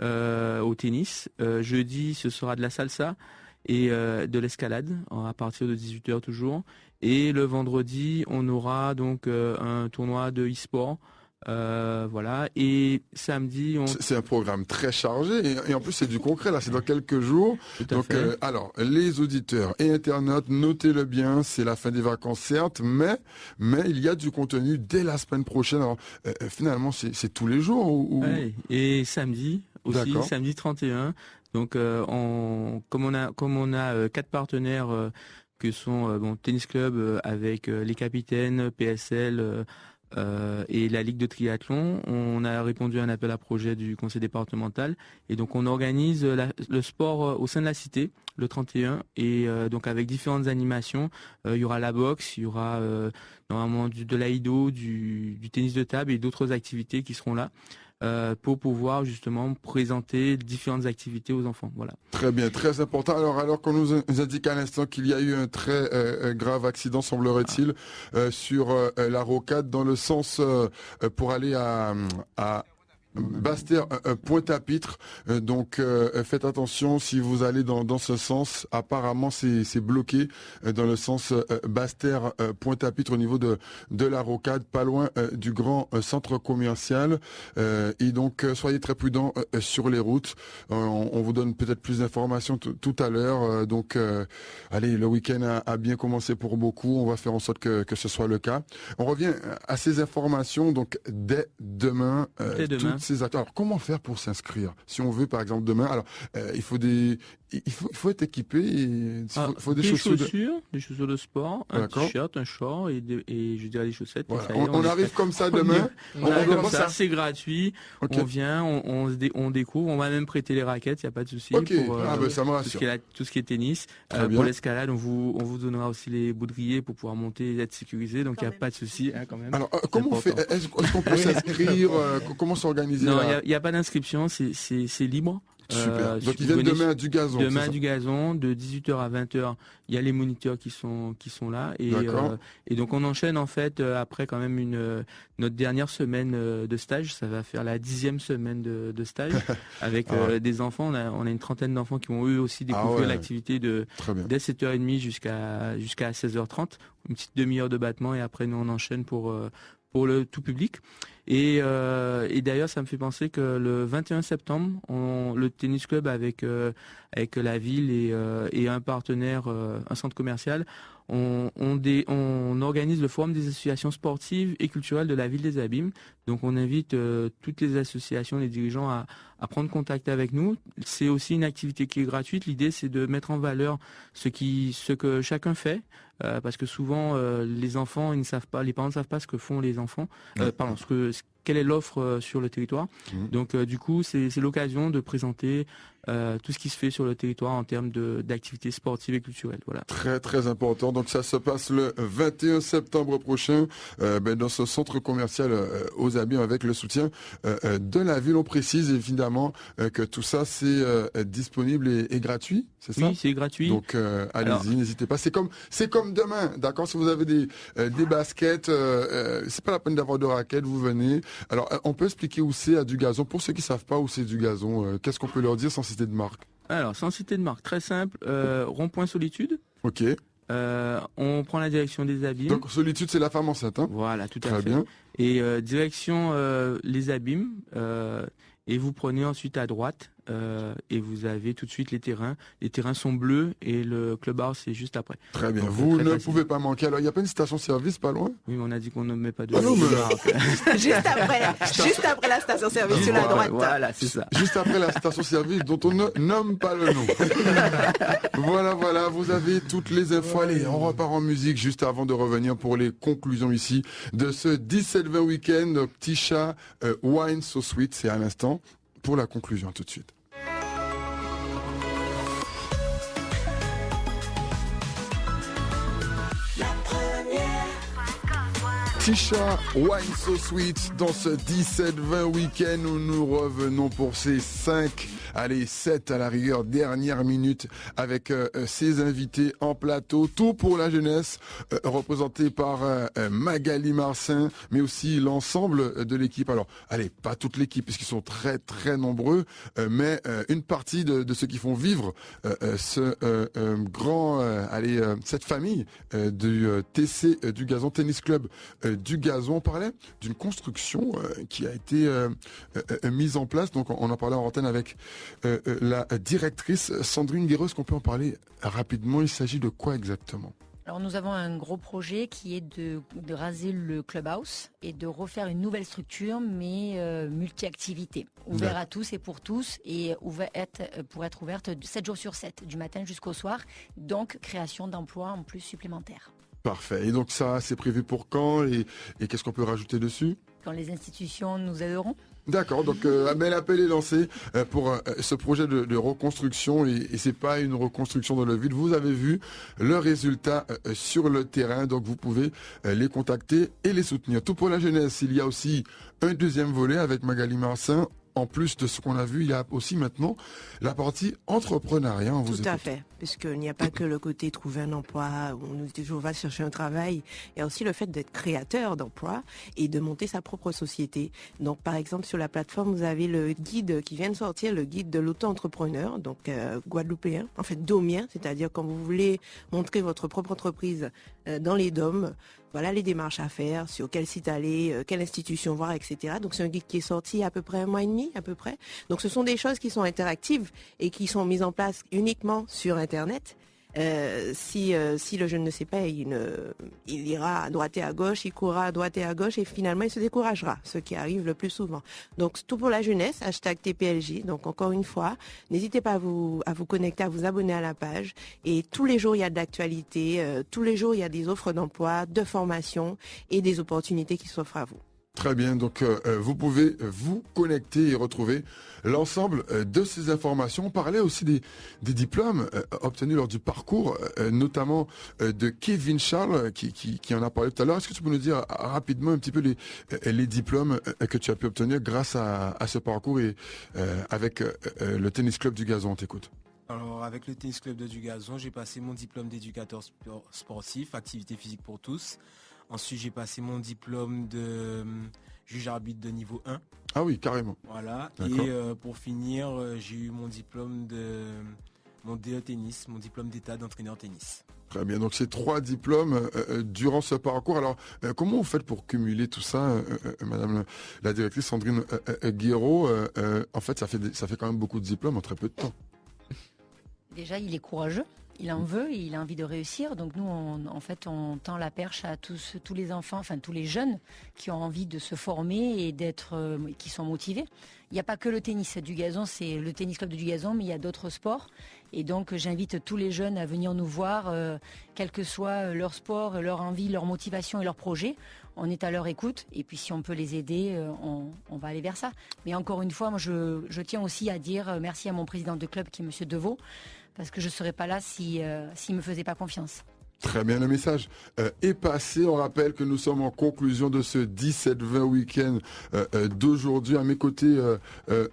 au tennis. Jeudi, ce sera de la salsa et de l'escalade à partir de 18h toujours. Et le vendredi, on aura donc un tournoi de e-sport. Voilà, et samedi c'est un programme très chargé et en plus c'est du concret, là c'est dans quelques jours. Donc alors les auditeurs et internautes, notez-le bien, c'est la fin des vacances certes, mais il y a du contenu dès la semaine prochaine. Alors finalement c'est tous les jours Ouais, et samedi aussi, samedi 31. Donc comme on a 4 partenaires que sont Tennis Club avec les capitaines, PSL et la Ligue de triathlon, on a répondu à un appel à projet du conseil départemental et donc on organise le sport au sein de la cité le 31 et donc avec différentes animations. Il y aura la boxe, il y aura normalement de l'aïdo, du tennis de table et d'autres activités qui seront là. Pour pouvoir justement présenter différentes activités aux enfants. Voilà. Très bien, très important. Alors qu'on nous indique à l'instant qu'il y a eu un très grave accident, semblerait-il, sur la rocade dans le sens pour aller à Basse-Terre, Pointe-à-Pitre. Donc faites attention si vous allez dans ce sens. Apparemment c'est bloqué dans le sens Basse-Terre, Pointe-à-Pitre au niveau de la rocade, pas loin du grand centre commercial. Et donc soyez très prudents sur les routes. On vous donne peut-être plus d'informations tout à l'heure. Donc allez, le week-end a bien commencé pour beaucoup. On va faire en sorte que ce soit le cas. On revient à ces informations donc dès demain. Alors, comment faire pour s'inscrire? Si on veut, par exemple, demain, alors il faut être équipé. Il faut des chaussures de sport, un t-shirt, un short et je dirais des chaussettes. Voilà. On arrive comme ça demain. On arrive comme ça, c'est gratuit. On vient, on découvre. On va même prêter les raquettes, il n'y a pas de souci. Pour ça me rassure. Tout ce qui est tennis. Pour l'escalade, on vous donnera aussi les baudriers pour pouvoir monter et être sécurisé. Donc il n'y a pas de souci quand même. Alors comment on fait? Est-ce qu'on peut s'inscrire? Comment s'organiser? Non, il n'y a pas d'inscription, c'est libre. Super. Donc ils viennent demain à Dugazon. Demain à Dugazon, de 18h à 20h, il y a les moniteurs qui sont là. Et donc on enchaîne en fait après quand même notre dernière semaine de stage. Ça va faire la 10e semaine de stage avec des enfants. On a une trentaine d'enfants qui vont eux aussi découvrir l'activité dès 7h30 jusqu'à 16h30. Une petite demi-heure de battement et après nous on enchaîne pour le tout public. Et d'ailleurs, ça me fait penser que le 21 septembre, le tennis club avec la ville et un partenaire, un centre commercial, on organise le forum des associations sportives et culturelles de la ville des Abîmes. Donc on invite toutes les associations, les dirigeants à prendre contact avec nous. C'est aussi une activité qui est gratuite. L'idée c'est de mettre en valeur ce que chacun fait. Parce que souvent les enfants les parents ne savent pas ce que font les enfants, quelle est l'offre sur le territoire. Donc du coup c'est l'occasion de présenter tout ce qui se fait sur le territoire en termes d'activités sportives et culturelles. Voilà. Très très important. Donc ça se passe le 21 septembre prochain dans ce centre commercial aux Abîmes avec le soutien de la ville. On précise évidemment que tout ça c'est disponible et gratuit, c'est ça? Oui, c'est gratuit. Donc allez-y, n'hésitez pas. C'est comme demain, d'accord? Si vous avez des baskets, c'est pas la peine d'avoir de raquettes, vous venez. Alors on peut expliquer où c'est à Dugazon pour ceux qui savent pas où c'est Dugazon. Qu'est-ce qu'on peut leur dire sans citer de marque? Alors sans citer de marque, très simple. Rond-point Solitude. Ok. On prend la direction des Abîmes. Donc Solitude, c'est la femme enceinte, hein? Voilà, tout à fait. Très bien. Et direction les Abîmes. Et vous prenez ensuite à droite et vous avez tout de suite les terrains. Les terrains sont bleus et le clubhouse c'est juste après. Très bien. Donc, vous ne pouvez pas manquer. Alors il n'y a pas une station-service pas loin? Oui, mais on a dit qu'on ne met pas de. Juste après la station-service sur la droite. Voilà, c'est ça. Juste après la station-service dont on ne nomme pas le nom. Voilà, vous avez toutes les infos. Allez, on repart en musique juste avant de revenir pour les conclusions ici de ce 17-20 week-end. Tisha, Wine So Sweet, c'est à l'instant pour la conclusion tout de suite. Tisha, Wine So Sweet dans ce 17-20 week-end où nous revenons pour ces 7 à la rigueur, dernière minute avec ses invités en plateau. Tout pour la jeunesse, représenté par Magali Marcin, mais aussi l'ensemble de l'équipe. Alors, allez, pas toute l'équipe, puisqu'ils sont très très nombreux, mais une partie de ceux qui font vivre cette famille du TC Dugazon, Tennis Club Dugazon. On parlait d'une construction qui a été mise en place. Donc, on en parlait en antenne avec la directrice Sandrine Guéreau. Est-ce qu'on peut en parler rapidement? Il s'agit de quoi exactement? Alors nous avons un gros projet qui est de raser le clubhouse et de refaire une nouvelle structure, mais multi-activité, ouvert à tous et pour tous, et pour être ouverte 7 jours sur 7, du matin jusqu'au soir, donc création d'emplois en plus supplémentaires. Parfait. Et donc ça, c'est prévu pour quand et qu'est-ce qu'on peut rajouter dessus? Quand les institutions nous aideront. D'accord, donc l'appel est lancé pour ce projet de reconstruction et c'est pas une reconstruction dans le vide. Vous avez vu le résultat sur le terrain, donc vous pouvez les contacter et les soutenir. Tout pour la jeunesse, il y a aussi un deuxième volet avec Magali Marcin. En plus de ce qu'on a vu, il y a aussi maintenant la partie entrepreneuriat. Tout à fait, puisqu'il n'y a pas que le côté trouver un emploi, où on nous dit toujours va chercher un travail, il y a aussi le fait d'être créateur d'emploi et de monter sa propre société. Donc par exemple sur la plateforme, vous avez le guide qui vient de sortir, le guide de l'auto-entrepreneur, donc guadeloupéen, en fait domien, c'est-à-dire quand vous voulez montrer votre propre entreprise dans les DOM, voilà les démarches à faire, sur quel site aller, quelle institution voir, etc. Donc c'est un guide qui est sorti il y a à peu près 1 mois et demi, à peu près. Donc ce sont des choses qui sont interactives et qui sont mises en place uniquement sur Internet. Si le jeune ne sait pas, il ira à droite et à gauche, il courra à droite et à gauche et finalement il se découragera, ce qui arrive le plus souvent. Donc tout pour la jeunesse, #TPLJ. Donc encore une fois, n'hésitez pas à vous connecter, à vous abonner à la page. Et tous les jours il y a de l'actualité, tous les jours il y a des offres d'emploi, de formation et des opportunités qui s'offrent à vous. Très bien, donc vous pouvez vous connecter et retrouver l'ensemble de ces informations. On parlait aussi des diplômes obtenus lors du parcours, notamment de Kevin Charles qui en a parlé tout à l'heure. Est-ce que tu peux nous dire rapidement un petit peu les diplômes que tu as pu obtenir grâce à ce parcours et avec le Tennis Club du Gazon? On t'écoute. Alors, avec le Tennis Club de Dugazon, j'ai passé mon diplôme d'éducateur sportif, activité physique pour tous. Ensuite, j'ai passé mon diplôme de juge arbitre de niveau 1. Ah oui, carrément. Voilà. D'accord. Et pour finir, j'ai eu mon diplôme mon DE tennis, mon diplôme d'état d'entraîneur tennis. Très bien, donc c'est 3 diplômes durant ce parcours. Alors, comment vous faites pour cumuler tout ça, Madame la directrice Sandrine Guéraud? En fait, ça fait quand même beaucoup de diplômes en très peu de temps. Déjà, il est courageux. Il en veut, il a envie de réussir. Donc nous, on tend la perche à tous les enfants, enfin tous les jeunes qui ont envie de se former et qui sont motivés. Il n'y a pas que le tennis du gazon, c'est le tennis club du gazon, mais il y a d'autres sports. Et donc j'invite tous les jeunes à venir nous voir, quel que soit leur sport, leur envie, leur motivation et leur projet. On est à leur écoute et puis si on peut les aider, on va aller vers ça. Mais encore une fois, moi je tiens aussi à dire merci à mon président de club qui est Monsieur Deveau, parce que je ne serais pas là s'il ne me faisait pas confiance. Très bien, le message est passé. On rappelle que nous sommes en conclusion de ce 17-20 week-end d'aujourd'hui. À mes côtés,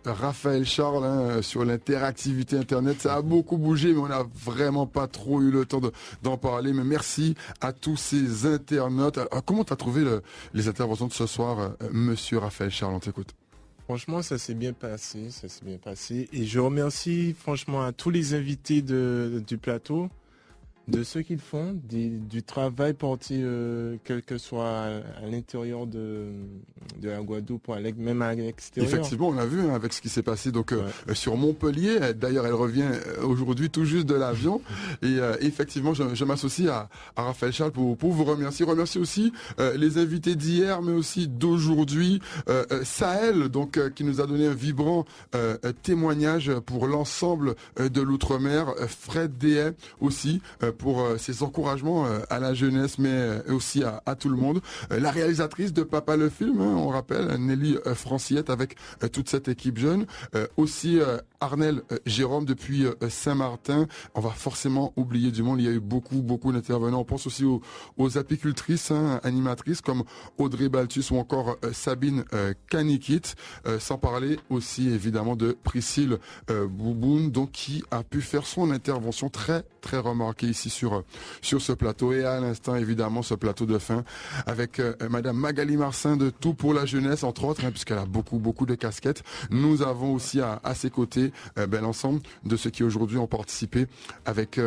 Raphaël Charles sur l'interactivité Internet. Ça a beaucoup bougé, mais on n'a vraiment pas trop eu le temps d'en parler. Mais merci à tous ces internautes. Alors, comment tu as trouvé les interventions de ce soir, Monsieur Raphaël Charles? On t'écoute. Franchement, ça s'est bien passé, Et je remercie franchement à tous les invités du plateau, de ce qu'ils font, du travail porté, quel que soit à l'intérieur de la Guadeloupe, même à l'extérieur. Effectivement, on l'a vu avec ce qui s'est passé sur Montpellier. D'ailleurs, elle revient aujourd'hui tout juste de l'avion. Et effectivement, je m'associe à Raphaël Charles pour vous remercier. Remercier aussi les invités d'hier, mais aussi d'aujourd'hui. Sahel, qui nous a donné un vibrant témoignage pour l'ensemble de l'outre-mer. Fred Dehay aussi pour ses encouragements à la jeunesse, mais aussi à tout le monde. La réalisatrice de Papa le film, on rappelle, Nelly Francillette avec toute cette équipe jeune. Aussi Arnel Jérôme depuis Saint-Martin. On va forcément oublier du monde. Il y a eu beaucoup d'intervenants. On pense aussi aux apicultrices, animatrices comme Audrey Balthus ou encore Sabine Canikit. Sans parler aussi évidemment de Priscille Bouboun, qui a pu faire son intervention très remarquée ici sur ce plateau. Et à l'instant évidemment ce plateau de fin avec Madame Magali Marcin de Tout pour la jeunesse entre autres, puisqu'elle a beaucoup de casquettes. Nous avons aussi à ses côtés l'ensemble de ceux qui aujourd'hui ont participé avec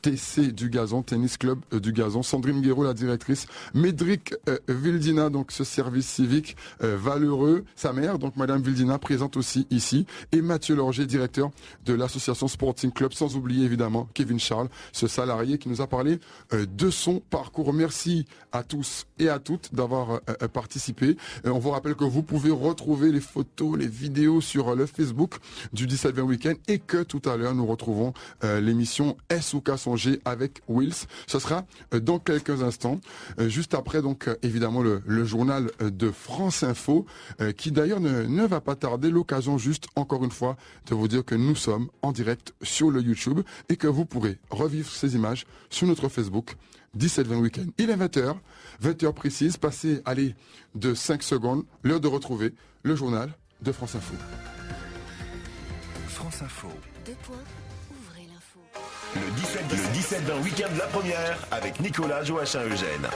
TC du Gazon, Tennis Club du Gazon, Sandrine Guéraud la directrice, Médric Vildina, ce service civique valeureux, sa mère, Madame Vildina présente aussi ici, et Mathieu Lorger, directeur de l'association Sporting Club, sans oublier évidemment Kevin Charles, ce salarié qui nous a parlé de son parcours. Merci à tous et à toutes d'avoir participé. On vous rappelle que vous pouvez retrouver les photos, les vidéos sur le Facebook du 17-20 Week-end et que tout à l'heure nous retrouvons l'émission S.O.K. Songer avec Wills. Ce sera dans quelques instants, juste après évidemment le journal de France Info qui d'ailleurs ne va pas tarder. L'occasion juste encore une fois de vous dire que nous sommes en direct sur le YouTube et que vous pourrez revivre ces images sur notre Facebook 17-20 Week-end. Il est 20h précise, passez de 5 secondes, l'heure de retrouver le journal de France Info. France Info. 2 points, ouvrez l'info. Le 17-20 Week-end La Première avec Nicolas Joachim Eugène.